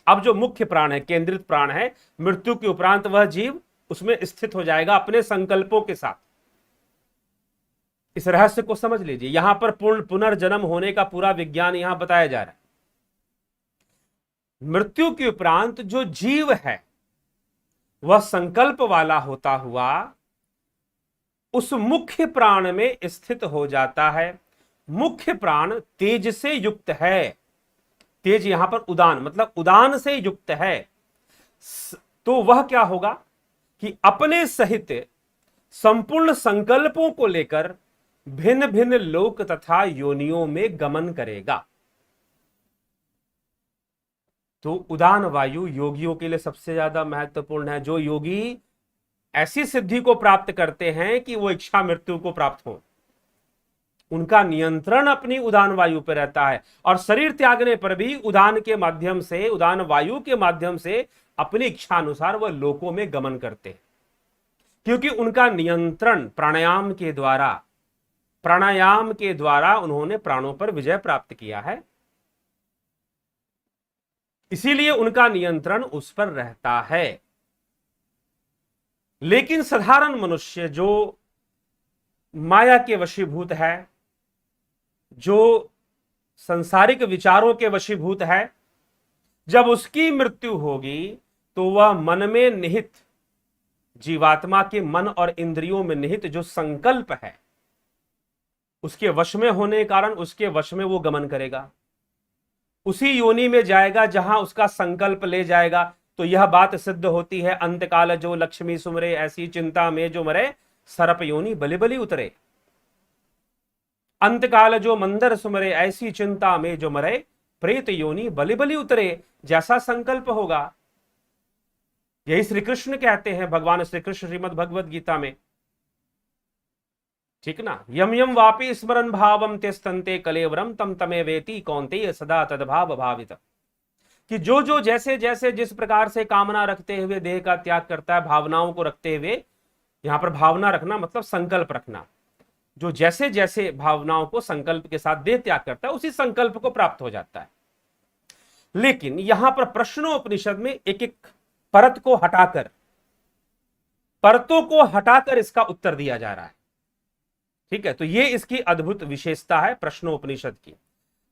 अब जो मुख्य प्राण है, केंद्रित प्राण है, मृत्यु के उपरांत वह जीव उसमें स्थित हो जाएगा अपने संकल्पों के साथ। इस रहस्य को समझ लीजिए, यहां पर पुनर्जन्म होने का पूरा विज्ञान यहां बताया जा रहा है। मृत्यु के उपरांत जो जीव है वह संकल्प वाला होता हुआ उस मुख्य प्राण में स्थित हो जाता है। मुख्य प्राण तेज से युक्त है। तेज यहां पर उदान, मतलब उदान से युक्त है। तो वह क्या होगा कि अपने सहित संपूर्ण संकल्पों को लेकर भिन्न भिन्न लोक तथा योनियों में गमन करेगा। तो उदान वायु योगियों के लिए सबसे ज्यादा महत्वपूर्ण है। जो योगी ऐसी सिद्धि को प्राप्त करते हैं कि वो इच्छा मृत्यु को प्राप्त हो, उनका नियंत्रण अपनी उदान वायु पर रहता है, और शरीर त्यागने पर भी उदान के माध्यम से, उदान वायु के माध्यम से अपनी इच्छा अनुसार वह लोकों में गमन करते हैं, क्योंकि उनका नियंत्रण प्राणायाम के द्वारा उन्होंने प्राणों पर विजय प्राप्त किया है। इसीलिए उनका नियंत्रण उस पर रहता है। लेकिन साधारण मनुष्य जो माया के वशीभूत है, जो सांसारिक विचारों के वशीभूत है, जब उसकी मृत्यु होगी तो वह मन में निहित, जीवात्मा के मन और इंद्रियों में निहित जो संकल्प है, उसके वश में होने के कारण उसके वश में वो गमन करेगा, उसी योनि में जाएगा जहां उसका संकल्प ले जाएगा। तो यह बात सिद्ध होती है, अंतकाल जो लक्ष्मी सुमरे ऐसी चिंता में जो मरे, सर्प योनि बलि बलि उतरे। अंतकाल जो मंदर सुमरे ऐसी चिंता में जो मरे, प्रेत योनि बलि बलि उतरे। जैसा संकल्प होगा, यही श्री कृष्ण कहते हैं, भगवान श्री कृष्ण श्रीमद् भगवद गीता में, ठीक ना। यम यम वापि स्मरन भावम तिष्ठन्ते कलेवरम तम तमे वेति कौन्तेय सदा तद्भाव भावित। कि जो जो जैसे जैसे जिस प्रकार से कामना रखते हुए देह का त्याग करता है, भावनाओं को रखते हुए, यहां पर भावना रखना मतलब संकल्प रखना, जो जैसे जैसे भावनाओं को संकल्प के साथ देह त्याग करता है, उसी संकल्प को प्राप्त हो जाता है। लेकिन यहां पर प्रश्नोपनिषद में एक एक परत को हटाकर, परतों को हटाकर इसका उत्तर दिया जा रहा है, ठीक है। तो ये इसकी अद्भुत विशेषता है प्रश्नोपनिषद की।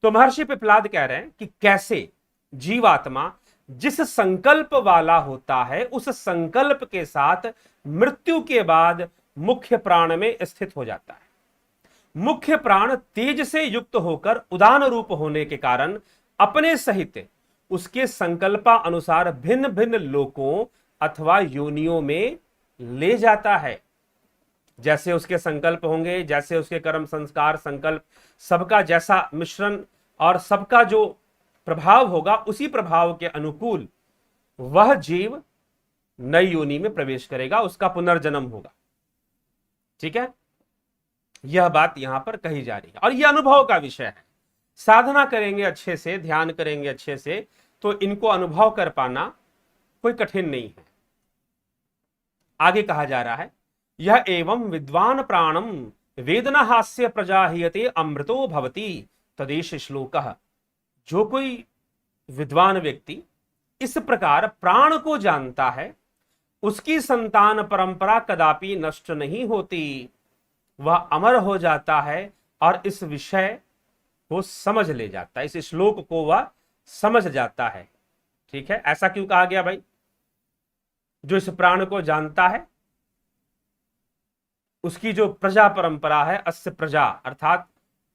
तो महर्षि पिपलाद कह रहे हैं कि कैसे जीवात्मा जिस संकल्प वाला होता है, उस संकल्प के साथ मृत्यु के बाद मुख्य प्राण में स्थित हो जाता है। मुख्य प्राण तेज से युक्त होकर उदान रूप होने के कारण अपने सहित उसके संकल्पा अनुसार भिन्न भिन्न लोकों अथवा योनियों में ले जाता है। जैसे उसके संकल्प होंगे, जैसे उसके कर्म संस्कार संकल्प, सबका जैसा मिश्रण और सबका जो प्रभाव होगा उसी प्रभाव के अनुकूल वह जीव नई योनि में प्रवेश करेगा, उसका पुनर्जन्म होगा। ठीक है, यह बात यहां पर कही जा रही है और यह अनुभव का विषय है। साधना करेंगे अच्छे से, ध्यान करेंगे अच्छे से, तो इनको अनुभव कर पाना कोई कठिन नहीं है। आगे कहा जा रहा है, यह एवं विद्वान प्राणम वेदना हास्य प्रजाहीयते अमृतो भवति तदेश श्लोकः। जो कोई विद्वान व्यक्ति इस प्रकार प्राण को जानता है, उसकी संतान परंपरा कदापि नष्ट नहीं होती, वह अमर हो जाता है और इस विषय को समझ ले जाता है, इस श्लोक को वह समझ जाता है। ठीक है, ऐसा क्यों कहा गया भाई? जो इस प्राण को जानता है उसकी जो प्रजा परंपरा है, अस्य प्रजा अर्थात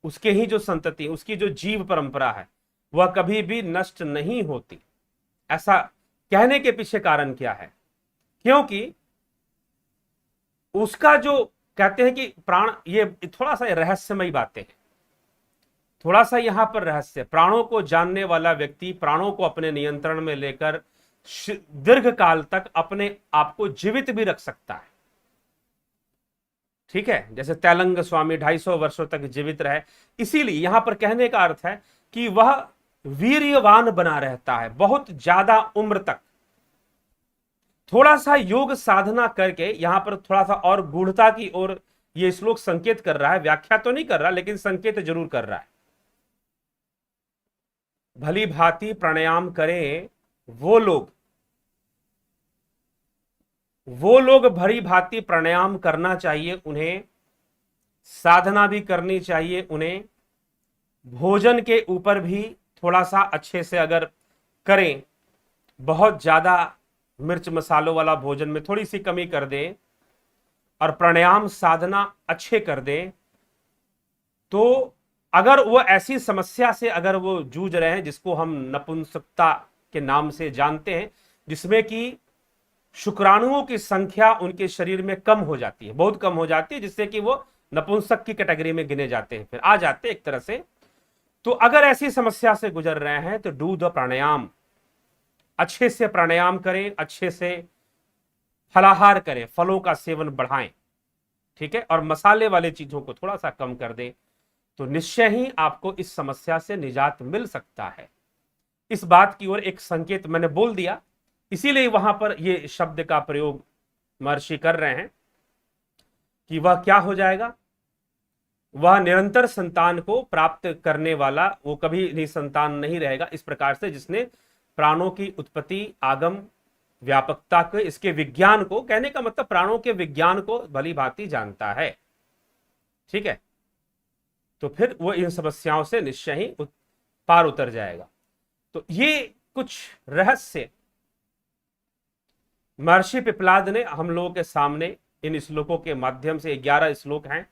उसके ही जो संतति, उसकी जो जीव परंपरा है वह कभी भी नष्ट नहीं होती। ऐसा कहने के पीछे कारण क्या है? क्योंकि उसका जो कहते हैं कि प्राण, ये थोड़ा सा रहस्यमयी बातें हैं, थोड़ा सा यहां पर रहस्य। प्राणों को जानने वाला व्यक्ति प्राणों को अपने नियंत्रण में लेकर दीर्घ काल तक अपने आप को जीवित भी रख सकता है। ठीक है, जैसे तैलंग स्वामी 250 वर्षों तक जीवित रहे। इसीलिए यहां पर कहने का अर्थ है कि वह वीर्यवान बना रहता है बहुत ज्यादा उम्र तक। थोड़ा सा योग साधना करके यहां पर थोड़ा सा और गूढ़ता की ओर यह श्लोक संकेत कर रहा है, व्याख्या तो नहीं कर रहा लेकिन संकेत जरूर कर रहा है। भली भांति प्राणायाम करें वो लोग भली भांति प्राणायाम करना चाहिए, उन्हें साधना भी करनी चाहिए, उन्हें भोजन के ऊपर भी थोड़ा सा अच्छे से अगर करें, बहुत ज्यादा मिर्च मसालों वाला भोजन में थोड़ी सी कमी कर दें और प्राणायाम साधना अच्छे कर दें, तो अगर वो ऐसी समस्या से अगर वो जूझ रहे हैं जिसको हम नपुंसकता के नाम से जानते हैं, जिसमें कि शुक्राणुओं की संख्या उनके शरीर में कम हो जाती है, बहुत कम हो जाती है, जिससे कि वो नपुंसक की कैटेगरी में गिने जाते हैं, फिर आ जाते हैं एक तरह से। तो अगर ऐसी समस्या से गुजर रहे हैं तो डू द प्राणायाम, अच्छे से प्राणायाम करें, अच्छे से फलाहार करें, फलों का सेवन बढ़ाएं। ठीक है, और मसाले वाले चीजों को थोड़ा सा कम कर दें, तो निश्चय ही आपको इस समस्या से निजात मिल सकता है। इस बात की ओर एक संकेत मैंने बोल दिया, इसीलिए वहां पर यह शब्द का प्रयोग महर्षि कर रहे हैं कि वह क्या हो जाएगा, वह निरंतर संतान को प्राप्त करने वाला, वो कभी निसंतान नहीं रहेगा। इस प्रकार से जिसने प्राणों की उत्पत्ति, आगम, व्यापकता को, इसके विज्ञान को, कहने का मतलब प्राणों के विज्ञान को भली भांति जानता है। ठीक है, तो फिर वो इन समस्याओं से निश्चय ही पार उतर जाएगा। तो ये कुछ रहस्य महर्षि पिप्लाद ने हम लोगों के सामने इन श्लोकों के माध्यम से, 11 श्लोक हैं,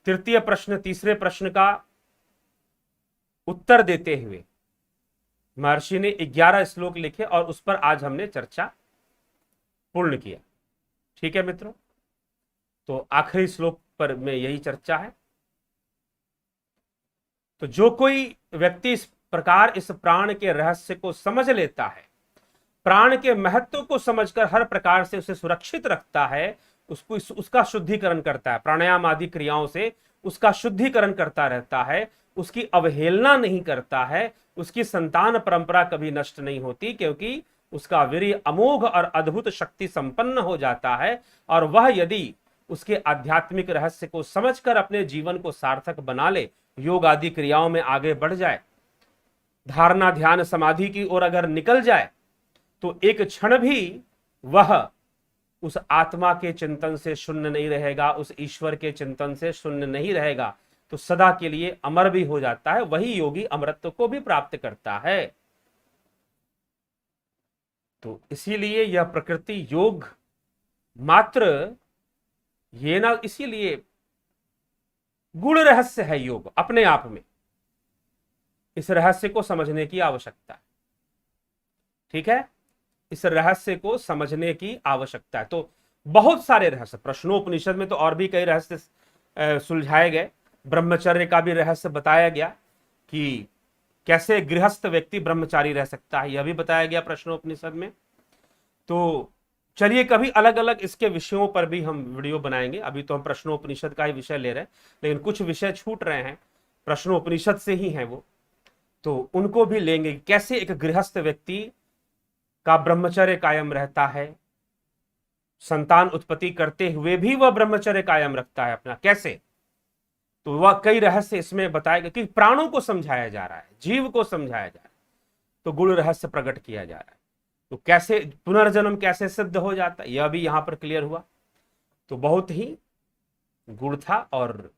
तृतीय प्रश्न, तीसरे प्रश्न का उत्तर देते हुए महर्षि ने 11 श्लोक लिखे और उस पर आज हमने चर्चा पूर्ण किया। ठीक है मित्रों, तो आखिरी श्लोक पर में यही चर्चा है। तो जो कोई व्यक्ति इस प्रकार इस प्राण के रहस्य को समझ लेता है, प्राण के महत्व को समझकर हर प्रकार से उसे सुरक्षित रखता है, उसको उसका शुद्धिकरण करता है, प्राणायाम आदि क्रियाओं से उसका शुद्धिकरण करता रहता है, उसकी अवहेलना नहीं करता है, उसकी संतान परंपरा कभी नष्ट नहीं होती, क्योंकि उसका वीर्य अमोघ और अद्भुत शक्ति संपन्न हो जाता है। और वह यदि उसके आध्यात्मिक रहस्य को समझकर अपने जीवन को सार्थक बना ले, योग आदि क्रियाओं में आगे बढ़ जाए, धारणा ध्यान समाधि की ओर अगर निकल जाए, तो एक क्षण भी वह उस आत्मा के चिंतन से शून्य नहीं रहेगा, उस ईश्वर के चिंतन से शून्य नहीं रहेगा, तो सदा के लिए अमर भी हो जाता है। वही योगी अमरत्व को भी प्राप्त करता है। तो इसीलिए यह प्रकृति योग मात्र ये ना, इसीलिए गूढ़ रहस्य है योग अपने आप में। इस रहस्य को समझने की आवश्यकता है। ठीक है, इस रहस्य को समझने की आवश्यकता है। तो बहुत सारे रहस्य प्रश्नोपनिषद में तो और भी कई रहस्य सुलझाए गए। ब्रह्मचर्य का भी रहस्य बताया गया कि कैसे गृहस्थ व्यक्ति ब्रह्मचारी रह सकता है, यह भी बताया गया प्रश्नोपनिषद में। तो चलिए कभी अलग अलग इसके विषयों पर भी हम वीडियो बनाएंगे। अभी तो हम प्रश्नोपनिषद का ही विषय ले रहे हैं, लेकिन कुछ विषय छूट रहे हैं, प्रश्नोपनिषद से ही हैं वो, तो उनको भी लेंगे। कैसे एक गृहस्थ व्यक्ति का ब्रह्मचर्य कायम रहता है, संतान उत्पत्ति करते हुए भी वह ब्रह्मचर्य कायम रखता है अपना, कैसे। तो वह कई रहस्य इसमें बताएगा कि प्राणों को समझाया जा रहा है, जीव को समझाया जा रहा है, तो गुण रहस्य प्रकट किया जा रहा है। तो कैसे पुनर्जन्म कैसे सिद्ध हो जाता है, यह भी यहां पर क्लियर हुआ। तो बहुत ही गुण था और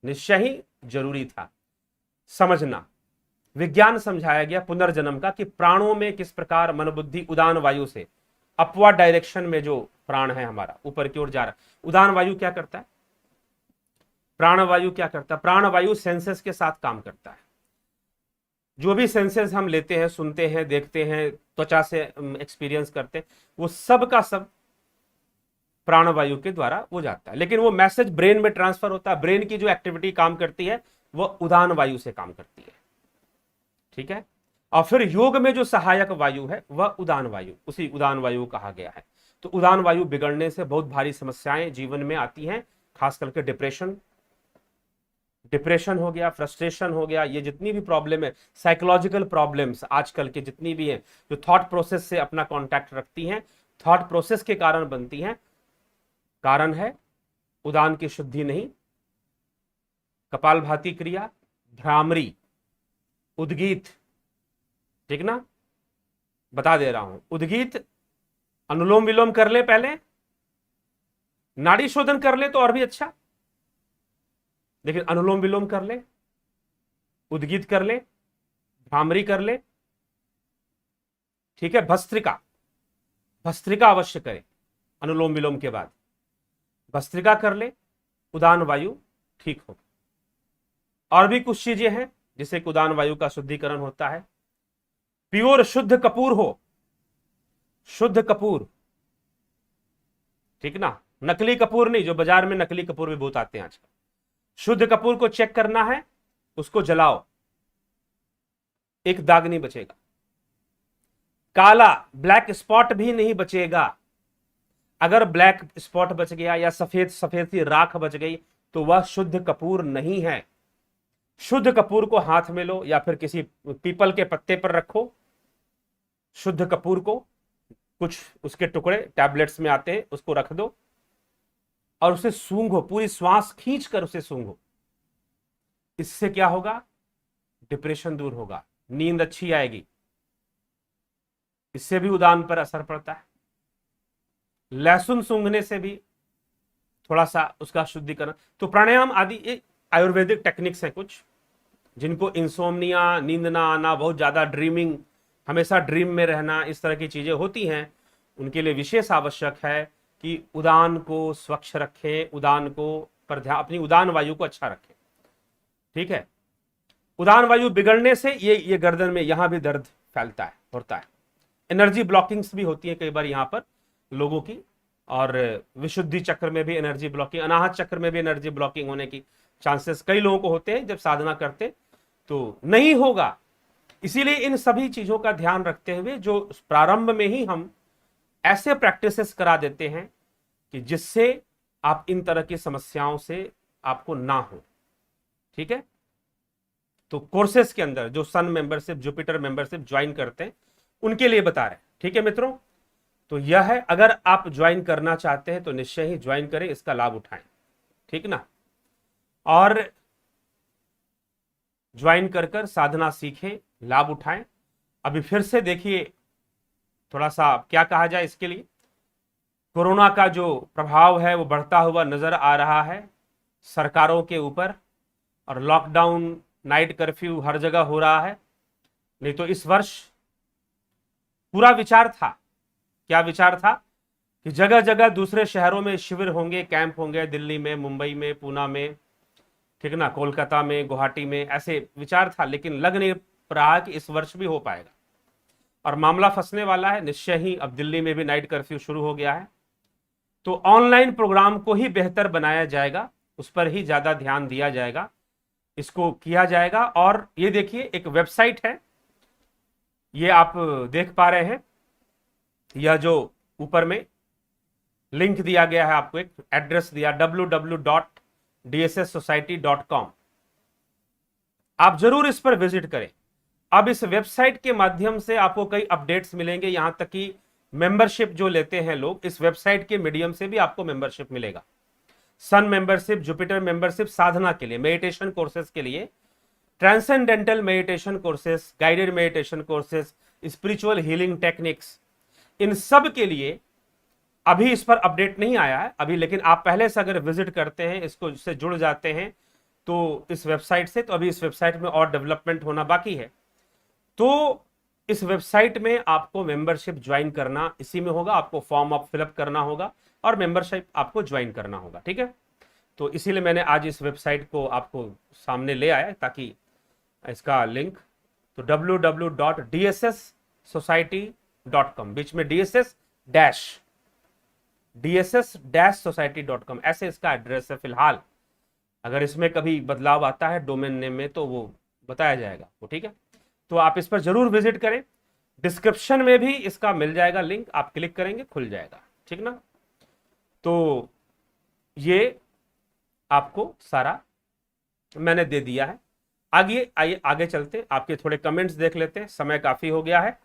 निश्चय ही जरूरी था समझना। विज्ञान समझाया गया पुनर्जन्म का, कि प्राणों में किस प्रकार मन बुद्धि उदान वायु से अपवर्ड डायरेक्शन में जो प्राण है हमारा ऊपर की ओर जा रहा है। उदान वायु क्या करता है, प्राणवायु क्या करता है, प्राणवायु सेंसेस के साथ काम करता है। जो भी सेंसेस हम लेते हैं, सुनते हैं, देखते हैं, त्वचा से एक्सपीरियंस करते हैं, वो सब का सब प्राणवायु के द्वारा वो जाता है। लेकिन वो मैसेज ब्रेन में ट्रांसफर होता है, ब्रेन की जो एक्टिविटी काम करती है वह उदान वायु से काम करती है, ठीक है। और फिर योग में जो सहायक वायु है वह उदान वायु, उसी उदान वायु कहा गया है। तो उदान वायु बिगड़ने से बहुत भारी समस्याएं जीवन में आती हैं, खास करके डिप्रेशन हो गया, फ्रस्ट्रेशन हो गया, ये जितनी भी प्रॉब्लम है, साइकोलॉजिकल प्रॉब्लम्स आजकल के जितनी भी हैं, जो थॉट प्रोसेस से अपना कांटेक्ट रखती हैं, थॉट प्रोसेस के कारण बनती हैं, कारण है उदान की शुद्धि नहीं। कपालभाति क्रिया, भ्रामरी, उद्गीत, ठीक ना, बता दे रहा हूं। उद्गीत अनुलोम विलोम कर ले, पहले नाड़ी शोधन कर ले तो और भी अच्छा, लेकिन अनुलोम विलोम कर ले, उद्गीत कर ले, भ्रामरी कर ले, ठीक है। भस्त्रिका अवश्य करे अनुलोम विलोम के बाद, भस्त्रिका कर ले, उदान वायु ठीक हो। और भी कुछ चीजें हैं जिससे उदान वायु का शुद्धिकरण होता है। प्योर शुद्ध कपूर हो, शुद्ध कपूर, ठीक ना, नकली कपूर नहीं, जो बाजार में नकली कपूर भी बहुत आते हैं आजकल। शुद्ध कपूर को चेक करना है, उसको जलाओ, एक दाग नहीं बचेगा, काला ब्लैक स्पॉट भी नहीं बचेगा। अगर ब्लैक स्पॉट बच गया या सफेद सफेद सी राख बच गई तो वह शुद्ध कपूर नहीं है। शुद्ध कपूर को हाथ में लो या फिर किसी पीपल के पत्ते पर रखो, शुद्ध कपूर को, कुछ उसके टुकड़े टैबलेट्स में आते हैं, उसको रख दो और उसे सूंघो, पूरी श्वास खींचकर उसे सूंघो। इससे क्या होगा, डिप्रेशन दूर होगा, नींद अच्छी आएगी, इससे भी उदान पर असर पड़ता है। लहसुन सूंघने से भी थोड़ा सा उसका शुद्धिकरण। तो प्राणायाम आदि आयुर्वेदिक टेक्निक्स हैं कुछ, जिनको इंसोम्निया, नींद ना आना, बहुत ज्यादा ड्रीमिंग, हमेशा ड्रीम में रहना, इस तरह की चीजें होती हैं, उनके लिए विशेष आवश्यक है कि उदान को स्वच्छ रखें, उदान को पर ध्यान, अपनी उदान वायु को अच्छा रखें, ठीक है। उदान वायु बिगड़ने से ये गर्दन में यहां भी दर्द फैलता है, होता है। एनर्जी ब्लॉकिंग्स भी होती है कई बार यहां पर लोगों की, और विशुद्धि चक्र में भी एनर्जी ब्लॉकिंग, अनाहत चक्र में भी एनर्जी ब्लॉकिंग होने की चांसेस कई लोगों को होते हैं जब साधना करते, तो नहीं होगा। इसीलिए इन सभी चीजों का ध्यान रखते हुए जो प्रारंभ में ही हम ऐसे प्रैक्टिसेस करा देते हैं कि जिससे आप इन तरह की समस्याओं से आपको ना हो, ठीक है। तो कोर्सेस के अंदर जो सन मेंबरशिप, जुपिटर मेंबरशिप ज्वाइन करते हैं उनके लिए बता रहे हैं, ठीक है मित्रों। तो यह है, अगर आप ज्वाइन करना चाहते हैं तो निश्चय ही ज्वाइन करें, इसका लाभ उठाएं, ठीक ना। और ज्वाइन कर साधना सीखें, लाभ उठाएं। अभी फिर से देखिए, थोड़ा सा क्या कहा जाए इसके लिए, कोरोना का जो प्रभाव है वो बढ़ता हुआ नजर आ रहा है सरकारों के ऊपर, और लॉकडाउन, नाइट कर्फ्यू हर जगह हो रहा है। नहीं तो इस वर्ष पूरा विचार था, क्या विचार था, कि जगह जगह दूसरे शहरों में शिविर होंगे, कैंप होंगे, दिल्ली में, मुंबई में, पूना में, ठीक ना, कोलकाता में, गुवाहाटी में, ऐसे विचार था। लेकिन लग नहीं रहा कि इस वर्ष भी हो पाएगा, और मामला फंसने वाला है निश्चय ही। अब दिल्ली में भी नाइट कर्फ्यू शुरू हो गया है, तो ऑनलाइन प्रोग्राम को ही बेहतर बनाया जाएगा, उस पर ही ज्यादा ध्यान दिया जाएगा। इसको किया जाएगा। और ये देखिए एक वेबसाइट है, ये आप देख पा रहे हैं, यह जो ऊपर में लिंक दिया गया है, आपको एक एड्रेस दिया www.dsssociety.com। आप जरूर इस पर विजिट करें। अब इस वेबसाइट के माध्यम से आपको कई अपडेट्स मिलेंगे, यहां तक कि मेंबरशिप जो लेते हैं लोग, इस वेबसाइट के मीडियम से भी आपको मेंबरशिप मिलेगा। सन मेंबरशिप, जुपिटर मेंबरशिप, साधना के लिए, मेडिटेशन कोर्सेज के लिए, transcendental meditation courses, guided meditation courses, spiritual healing techniques, इन सब के लिए अभी इस पर अपडेट नहीं आया है अभी, लेकिन आप पहले से अगर विजिट करते हैं, इसको इससे जुड़ जाते हैं तो इस वेबसाइट से, तो अभी इस वेबसाइट में और डेवलपमेंट होना बाकी है। तो इस वेबसाइट में आपको मेंबरशिप ज्वाइन करना इसी में होगा, आपको फॉर्म आप फिलअप करना होगा और मेंबरशिप आपको ज्वाइन करना होगा, ठीक है। तो इसीलिए मैंने आज इस वेबसाइट को आपको सामने ले आया ताकि इसका लिंक, तो www.dsssociety.com, बीच में DSS-society.com ऐसे इसका एड्रेस है फिलहाल। अगर इसमें कभी बदलाव आता है डोमेन नेम में तो वो बताया जाएगा वो, ठीक है। तो आप इस पर जरूर विजिट करें, डिस्क्रिप्शन में भी इसका मिल जाएगा लिंक, आप क्लिक करेंगे खुल जाएगा, ठीक ना। तो ये आपको सारा मैंने दे दिया है। आगे आइए आगे चलते, आपके थोड़े कमेंट्स देख लेते हैं, समय काफी हो गया है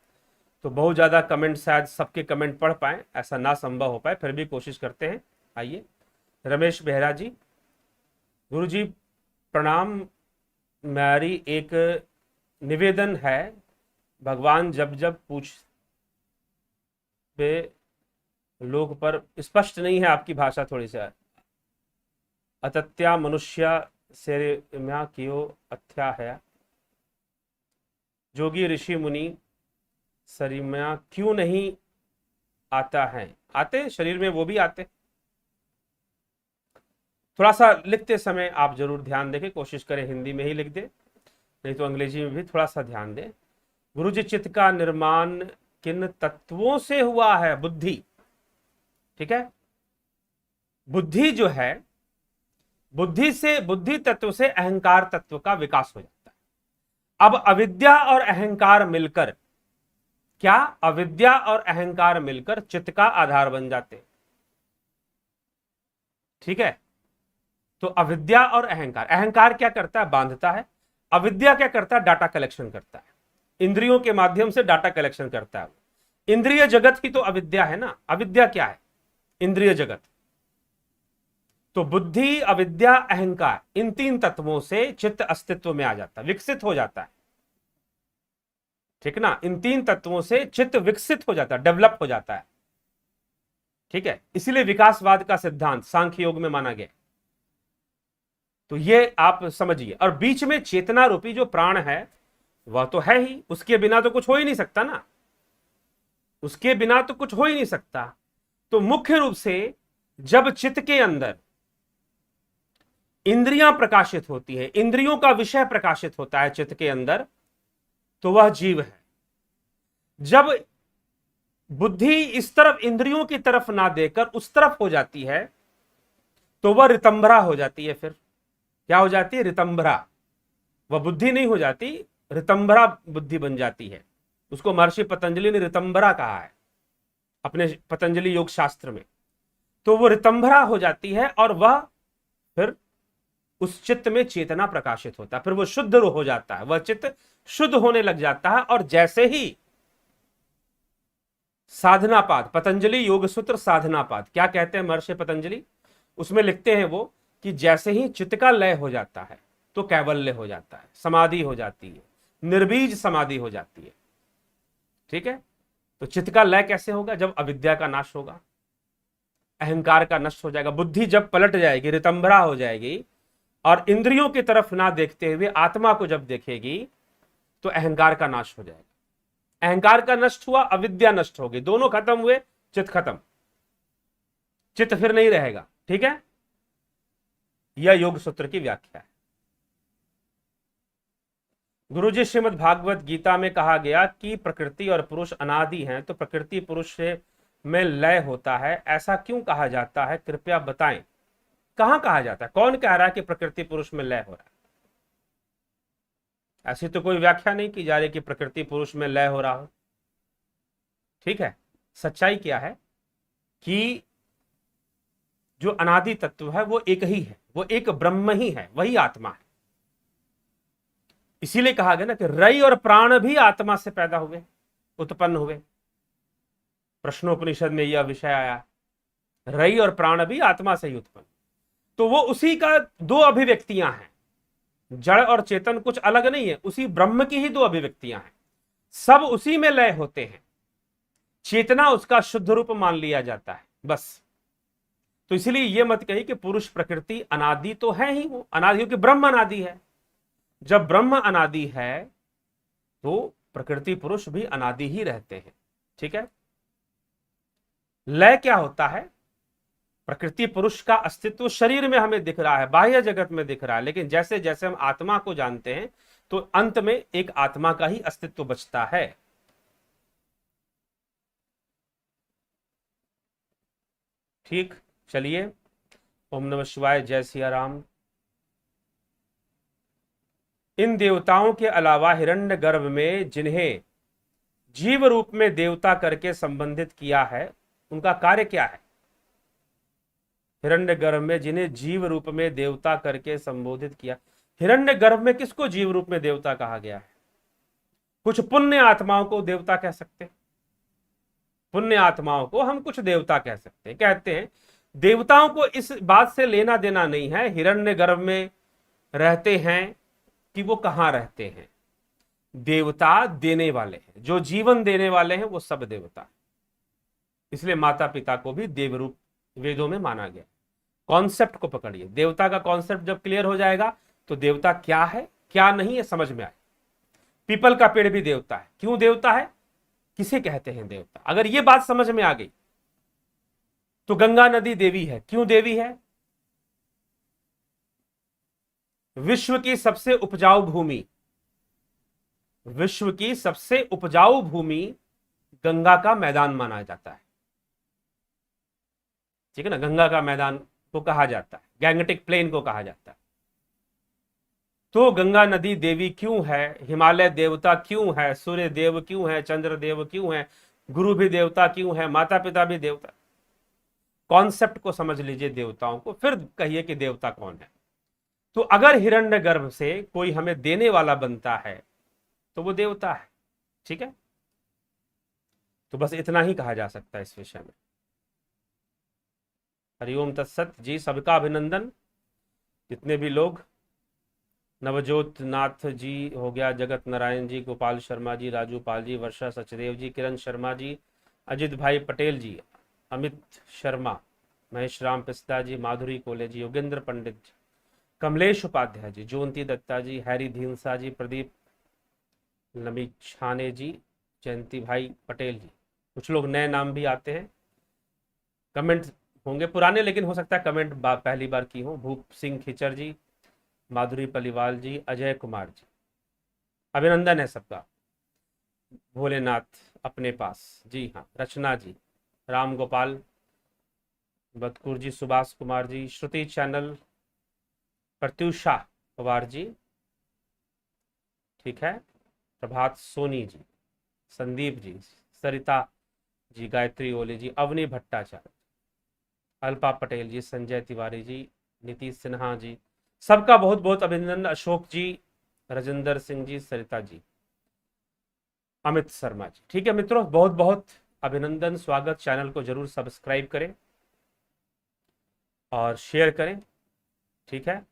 तो बहुत ज्यादा कमेंट शायद सबके कमेंट पढ़ पाए ऐसा ना संभव हो पाए, फिर भी कोशिश करते हैं। आइए, रमेश बेहरा जी, गुरु जी प्रणाम, मेरी एक निवेदन है, भगवान जब जब पूछते लोग पर, स्पष्ट नहीं है आपकी भाषा थोड़ी सी, अतत्या मनुष्य से क्यों अथ्या है, जोगी ऋषि मुनि शरीर क्यों नहीं आता है, आते शरीर में वो भी आते। थोड़ा सा लिखते समय आप जरूर ध्यान दें, कोशिश करें हिंदी में ही लिख दे, नहीं तो अंग्रेजी में भी थोड़ा सा ध्यान दें। गुरुजी चित्त का निर्माण किन तत्वों से हुआ है, बुद्धि, ठीक है। बुद्धि जो है, बुद्धि से, बुद्धि तत्व से अहंकार तत्व का विकास हो जाता है। अब अविद्या और अहंकार मिलकर, क्या अविद्या और अहंकार मिलकर चित्त का आधार बन जाते, ठीक है। तो अविद्या और अहंकार, अहंकार क्या करता है, बांधता है। अविद्या क्या करता है, डाटा कलेक्शन करता है, इंद्रियों के माध्यम से डाटा कलेक्शन करता है। इंद्रिय जगत ही तो अविद्या है ना, अविद्या क्या है, इंद्रिय जगत। तो बुद्धि, अविद्या, अहंकार, इन तीन तत्वों से चित्त अस्तित्व में आ जाता है, विकसित हो जाता है, ठीक ना। इन तीन तत्वों से चित्त विकसित हो जाता है, डेवलप हो जाता है, ठीक है। इसीलिए विकासवाद का सिद्धांत सांख्य योग में माना गया। तो ये आप समझिए। और बीच में चेतना रूपी जो प्राण है वह तो है ही, उसके बिना तो कुछ हो ही नहीं सकता ना, उसके बिना तो कुछ हो ही नहीं सकता। तो मुख्य रूप से जब चित्त के अंदर इंद्रियां प्रकाशित होती हैं, इंद्रियों का विषय प्रकाशित होता है चित्त के अंदर, तो वह जीव है। जब बुद्धि इस तरफ इंद्रियों की तरफ ना देकर उस तरफ हो जाती है तो वह रितंभरा हो जाती है। फिर क्या हो जाती है, रितंभरा। वह बुद्धि नहीं हो जाती, रितंभरा बुद्धि बन जाती है। उसको महर्षि पतंजलि ने रितंभरा कहा है अपने पतंजलि योग शास्त्र में। तो वो रितंभरा हो जाती है और वह फिर उस चित्त में चेतना प्रकाशित होता है, फिर वो शुद्ध हो जाता है, वह चित्त शुद्ध होने लग जाता है। और जैसे ही साधनापाद, पतंजलि योग सूत्र साधनापाद, क्या कहते हैं महर्षि पतंजलि, उसमें लिखते हैं वो कि जैसे ही चित्त का लय हो जाता है तो कैवल्य हो जाता है, समाधि हो जाती है, निर्बीज समाधि हो जाती है, ठीक है। तो चित्त का लय कैसे होगा, जब अविद्या का नाश होगा, अहंकार का नष्ट हो जाएगा, बुद्धि जब पलट जाएगी, रितंभरा हो जाएगी और इंद्रियों की तरफ ना देखते हुए आत्मा को जब देखेगी तो अहंकार का नाश हो जाएगा। अहंकार का नष्ट हुआ, अविद्या नष्ट होगी, दोनों खत्म हुए, चित्त खत्म, चित्त फिर नहीं रहेगा, ठीक है। यह योग सूत्र की व्याख्या है। गुरुजी श्रीमद् भागवत गीता में कहा गया कि प्रकृति और पुरुष अनादि हैं, तो प्रकृति पुरुष में लय होता है, ऐसा क्यों कहा जाता है, कृपया बताएं। कहां कहा जाता है, कौन कह रहा है कि प्रकृति पुरुष में लय हो रहा है, ऐसी तो कोई व्याख्या नहीं की जा रही कि प्रकृति पुरुष में लय हो रहा हो। ठीक है, सच्चाई क्या है कि जो अनादि तत्व है वो एक ही है, वो एक ब्रह्म ही है, वही आत्मा है। इसीलिए कहा गया ना कि रई और प्राण भी आत्मा से पैदा हुए, उत्पन्न हुए। प्रश्नोपनिषद में यह विषय आया, रई और प्राण भी आत्मा से ही उत्पन्न। तो वो उसी का दो अभिव्यक्तियां हैं, जड़ और चेतन कुछ अलग नहीं है, उसी ब्रह्म की ही दो अभिव्यक्तियां हैं, सब उसी में लय होते हैं। चेतना उसका शुद्ध रूप मान लिया जाता है बस। तो इसलिए यह मत कही कि पुरुष प्रकृति अनादि, तो है ही वो अनादि, क्योंकि ब्रह्म अनादि है। जब ब्रह्म अनादि है तो प्रकृति पुरुष भी अनादि ही रहते हैं। ठीक है, लय क्या होता है? प्रकृति पुरुष का अस्तित्व शरीर में हमें दिख रहा है, बाह्य जगत में दिख रहा है, लेकिन जैसे जैसे हम आत्मा को जानते हैं तो अंत में एक आत्मा का ही अस्तित्व बचता है। ठीक, चलिए, ओम नमः शिवाय, जय सिया राम। इन देवताओं के अलावा हिरण्यगर्भ में जिन्हें जीव रूप में देवता करके संबंधित किया है, उनका कार्य क्या है? हिरण्यगर्भ में जिन्हें जीव रूप में देवता करके संबोधित किया, हिरण्यगर्भ में किसको जीव रूप में देवता कहा गया है? कुछ पुण्य आत्माओं को देवता कह सकते हैं, पुण्य आत्माओं को हम कुछ देवता कह सकते हैं। कहते हैं देवताओं को इस बात से लेना देना नहीं है हिरण्यगर्भ में रहते हैं कि वो कहां रहते हैं। देवता देने वाले हैं, जो जीवन देने वाले हैं वो सब देवता। इसलिए माता पिता को भी देवरूप वेदों में माना गया। कॉन्सेप्ट को पकड़िए, देवता का कॉन्सेप्ट जब क्लियर हो जाएगा तो देवता क्या है क्या नहीं है समझ में आए। पीपल का पेड़ भी देवता है, क्यों देवता है, किसे कहते हैं देवता, अगर ये बात समझ में आ गई तो गंगा नदी देवी है, क्यों देवी है? विश्व की सबसे उपजाऊ भूमि, विश्व की सबसे उपजाऊ भूमि गंगा का मैदान माना जाता है। ठीक है ना, गंगा का मैदान को कहा जाता है, गैंगटिक प्लेन को कहा जाता है। तो गंगा नदी देवी क्यों है, हिमालय देवता क्यों है, सूर्य देव क्यों है, चंद्र देव क्यों है, गुरु भी देवता क्यों है, माता पिता भी देवता। कॉन्सेप्ट को समझ लीजिए देवताओं को, फिर कहिए कि देवता कौन है। तो अगर हिरण्यगर्भ से कोई हमें देने वाला बनता है तो वो देवता है। ठीक है, तो बस इतना ही कहा जा सकता है इस विषय में। हरिओम तत्सत जी, सबका अभिनंदन। जितने भी लोग, नवजोत नाथ जी हो गया, जगत नारायण जी, गोपाल शर्मा जी, राजू पाल जी, वर्षा सचदेव जी, किरण शर्मा जी, अजित भाई पटेल जी, अमित शर्मा, महेश राम पिस्ता जी, माधुरी कोले जी, योगेंद्र पंडित जी, कमलेश उपाध्याय जी, जोंती दत्ता जी, हैरी धीनसा जी, प्रदीप नमीछाने जी, जयंती भाई पटेल जी। कुछ लोग नए नाम भी आते हैं, कमेंट होंगे पुराने लेकिन हो सकता है कमेंट पहली बार की हो। भूप सिंह खिचर जी, माधुरी पलीवाल जी, अजय कुमार जी, अभिनंदन है सबका। भोलेनाथ अपने पास जी, हाँ, रचना जी, राम गोपाल बतकुर जी, सुभाष कुमार जी, श्रुति चैनल, प्रत्युषा पवार जी, ठीक है, प्रभात सोनी जी, संदीप जी, सरिता जी, गायत्री ओले जी, अवनी भट्टाचार्य, अल्पा पटेल जी, संजय तिवारी जी, नीतीश सिन्हा जी, सबका बहुत बहुत अभिनंदन। अशोक जी, राजेंद्र सिंह जी, सरिता जी, अमित शर्मा जी। ठीक है मित्रों, बहुत बहुत अभिनंदन, स्वागत। चैनल को जरूर सब्सक्राइब करें और शेयर करें। ठीक है,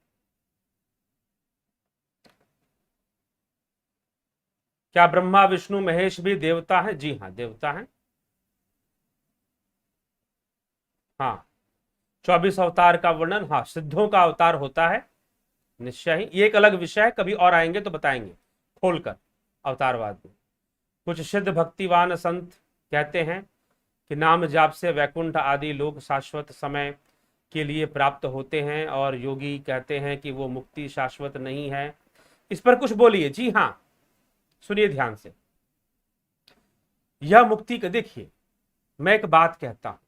क्या ब्रह्मा विष्णु महेश भी देवता है? जी हाँ, देवता है। हाँ, 24 अवतार का वर्णन, हाँ, सिद्धों का अवतार होता है निश्चय ही। ये एक अलग विषय है, कभी और आएंगे तो बताएंगे खोलकर अवतारवाद में। कुछ सिद्ध भक्तिवान संत कहते हैं कि नाम जाप से वैकुंठ आदि लोग शाश्वत समय के लिए प्राप्त होते हैं, और योगी कहते हैं कि वो मुक्ति शाश्वत नहीं है। इस पर कुछ बोलिए। जी हाँ, सुनिए ध्यान से। यह मुक्ति का, देखिए मैं एक बात कहता हूं,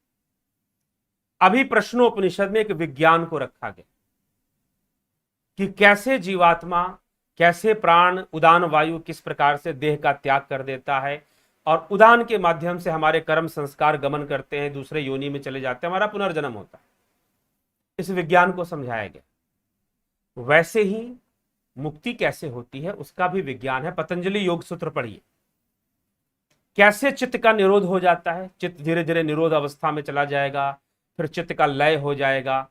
अभी प्रश्नोपनिषद में एक विज्ञान को रखा गया कि कैसे जीवात्मा कैसे प्राण उदान वायु किस प्रकार से देह का त्याग कर देता है और उदान के माध्यम से हमारे कर्म संस्कार गमन करते हैं, दूसरे योनि में चले जाते हैं, हमारा पुनर्जन्म होता है। इस विज्ञान को समझाया गया। वैसे ही मुक्ति कैसे होती है उसका भी विज्ञान है। पतंजलि योग सूत्र पढ़िए, कैसे चित्त का निरोध हो जाता है। चित्त धीरे धीरे निरोध अवस्था में चला जाएगा, फिर चित्त का लय हो जाएगा।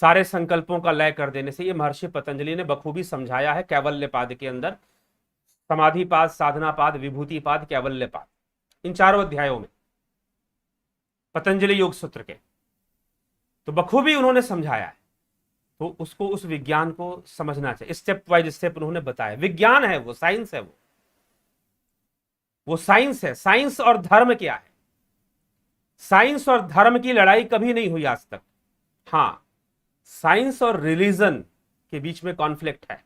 सारे संकल्पों का लय कर देने से, ये महर्षि पतंजलि ने बखूबी समझाया है कैवल्य पाद के अंदर। समाधि पाद, साधना पाद, विभूति पाद, कैवल्य पाद, इन चारों अध्यायों में पतंजलि योग सूत्र के तो बखूबी उन्होंने समझाया है। तो उसको, उस विज्ञान को समझना चाहिए। स्टेप वाइज स्टेप उन्होंने बताया। विज्ञान है वो, साइंस है वो साइंस है। साइंस और धर्म क्या है? साइंस और धर्म की लड़ाई कभी नहीं हुई आज तक। हां, साइंस और रिलीजन के बीच में कॉन्फ्लिक्ट है,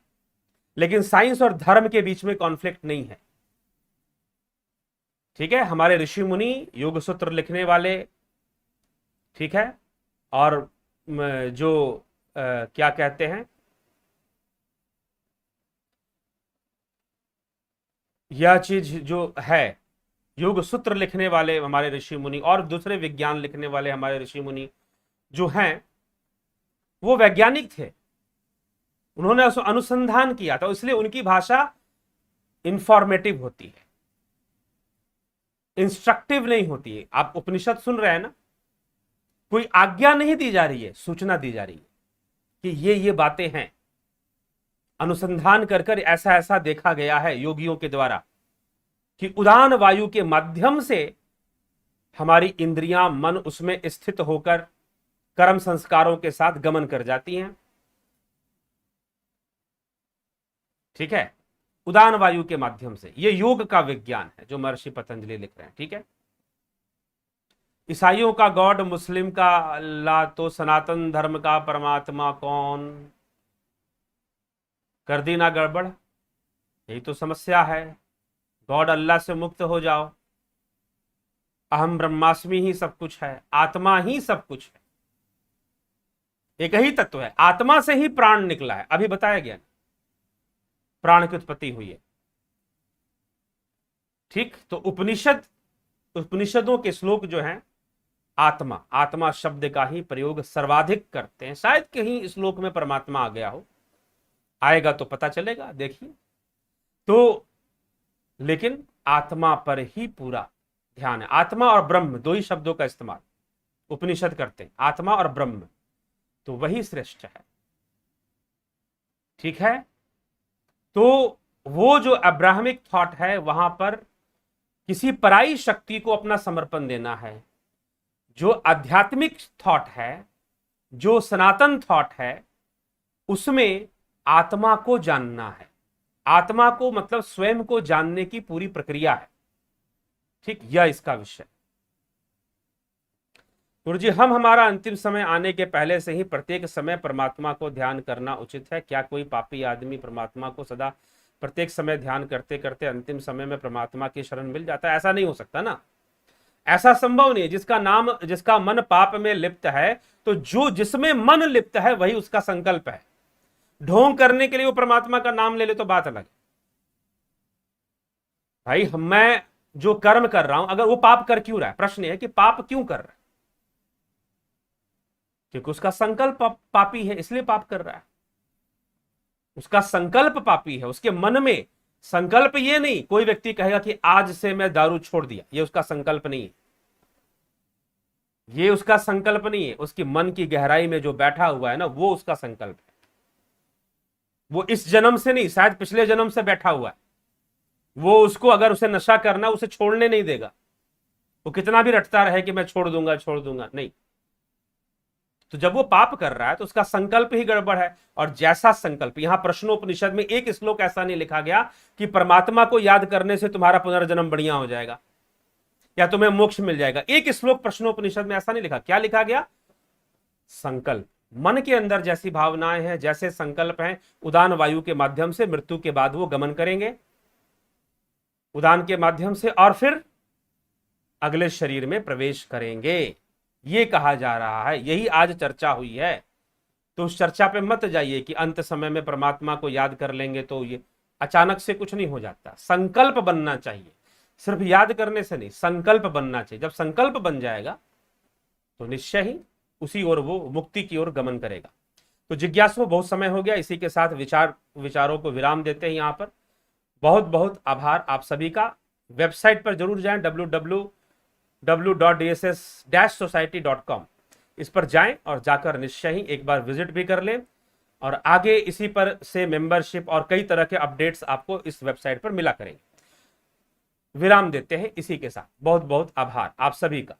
लेकिन साइंस और धर्म के बीच में कॉन्फ्लिक्ट नहीं है। ठीक है, हमारे ऋषि मुनि, योग सूत्र लिखने वाले, ठीक है, और जो क्या कहते हैं, यह चीज जो है, योग सूत्र लिखने वाले हमारे ऋषि मुनि और दूसरे विज्ञान लिखने वाले हमारे ऋषि मुनि जो हैं, वो वैज्ञानिक थे। उन्होंने अनुसंधान किया था, इसलिए उनकी भाषा इंफॉर्मेटिव होती है, इंस्ट्रक्टिव नहीं होती है। आप उपनिषद सुन रहे हैं ना, कोई आज्ञा नहीं दी जा रही है, सूचना दी जा रही है कि ये बातें हैं। अनुसंधान कर कर ऐसा ऐसा देखा गया है योगियों के द्वारा कि उदान वायु के माध्यम से हमारी इंद्रियां, मन उसमें स्थित होकर कर्म संस्कारों के साथ गमन कर जाती हैं। ठीक है, उदान वायु के माध्यम से। ये योग का विज्ञान है जो महर्षि पतंजलि लिख रहे हैं। ठीक है, ईसाइयों का गॉड, मुस्लिम का अल्लाह, तो सनातन धर्म का परमात्मा कौन? कर दी ना गड़बड़? यही तो समस्या है। गॉड अल्लाह से मुक्त हो जाओ, अहम ब्रह्मास्मि ही सब कुछ है, आत्मा ही सब कुछ है, एक ही तत्व है। आत्मा से ही प्राण निकला है, अभी बताया गया, प्राण की उत्पत्ति हुई है। ठीक, तो उपनिषदों के श्लोक जो हैं, आत्मा, आत्मा शब्द का ही प्रयोग सर्वाधिक करते हैं। शायद कहीं श्लोक में परमात्मा आ गया हो, आएगा तो पता चलेगा, देखिए। तो लेकिन आत्मा पर ही पूरा ध्यान है। आत्मा और ब्रह्म, दो ही शब्दों का इस्तेमाल उपनिषद करते हैं, आत्मा और ब्रह्म, तो वही श्रेष्ठ है। ठीक है, तो वो जो अब्राहमिक थॉट है, वहां पर किसी पराई शक्ति को अपना समर्पण देना है। जो आध्यात्मिक थॉट है, जो सनातन थॉट है, उसमें आत्मा को जानना है। आत्मा को मतलब स्वयं को जानने की पूरी प्रक्रिया है। ठीक, यह इसका विषय। गुरुजी, हमारा अंतिम समय आने के पहले से ही प्रत्येक समय परमात्मा को ध्यान करना उचित है क्या? कोई पापी आदमी परमात्मा को सदा प्रत्येक समय ध्यान करते करते अंतिम समय में परमात्मा की शरण मिल जाता है? ऐसा नहीं हो सकता ना, ऐसा संभव नहीं है। जिसका मन पाप में लिप्त है, तो जो जिसमें मन लिप्त है वही उसका संकल्प है। ढोंग करने के लिए वो परमात्मा का नाम ले ले तो बात अलग है। भाई, मैं जो कर्म कर रहा हूं, अगर वो पाप कर क्यों रहा है, प्रश्न है कि पाप क्यों कर रहा है? क्योंकि उसका संकल्प पापी है, इसलिए पाप कर रहा है। उसका संकल्प पापी है, उसके मन में संकल्प ये नहीं। कोई व्यक्ति कहेगा कि आज से मैं दारू छोड़ दिया, ये उसका संकल्प नहीं है, ये उसका संकल्प नहीं है। उसकी मन की गहराई में जो बैठा हुआ है ना, वो उसका संकल्प है। वो इस जन्म से नहीं, शायद पिछले जन्म से बैठा हुआ है। वो उसको, अगर उसे नशा करना, उसे छोड़ने नहीं देगा। वो कितना भी रटता रहे कि मैं छोड़ दूंगा छोड़ दूंगा, नहीं। तो जब वो पाप कर रहा है तो उसका संकल्प ही गड़बड़ है। और जैसा संकल्प, यहां प्रश्नोपनिषद में एक श्लोक ऐसा नहीं लिखा गया कि परमात्मा को याद करने से तुम्हारा पुनर्जन्म बढ़िया हो जाएगा या तुम्हें मोक्ष मिल जाएगा। एक श्लोक प्रश्नोपनिषद में ऐसा नहीं लिखा। क्या लिखा गया? संकल्प। मन के अंदर जैसी भावनाएं हैं, जैसे संकल्प हैं, उदान वायु के माध्यम से मृत्यु के बाद वो गमन करेंगे, उदान के माध्यम से, और फिर अगले शरीर में प्रवेश करेंगे। ये कहा जा रहा है, यही आज चर्चा हुई है। तो उस चर्चा पे मत जाइए कि अंत समय में परमात्मा को याद कर लेंगे तो ये अचानक से कुछ नहीं हो जाता। संकल्प बनना चाहिए, सिर्फ याद करने से नहीं, संकल्प बनना चाहिए। जब संकल्प बन जाएगा तो निश्चय ही उसी ओर वो मुक्ति की ओर गमन करेगा। तो जिज्ञासु, बहुत समय हो गया, इसी के साथ विचारों को विराम देते हैं यहाँ पर। बहुत बहुत आभार आप सभी का। वेबसाइट पर जरूर जाएं, www.dss-society.com, इस पर जाएं और जाकर निश्चय ही एक बार विजिट भी कर लें। और आगे इसी पर से मेंबरशिप और कई तरह के अपडेट्स आपको इस वेबसाइट पर मिला करेंगे। विराम देते हैं इसी के साथ। बहुत बहुत आभार आप सभी का।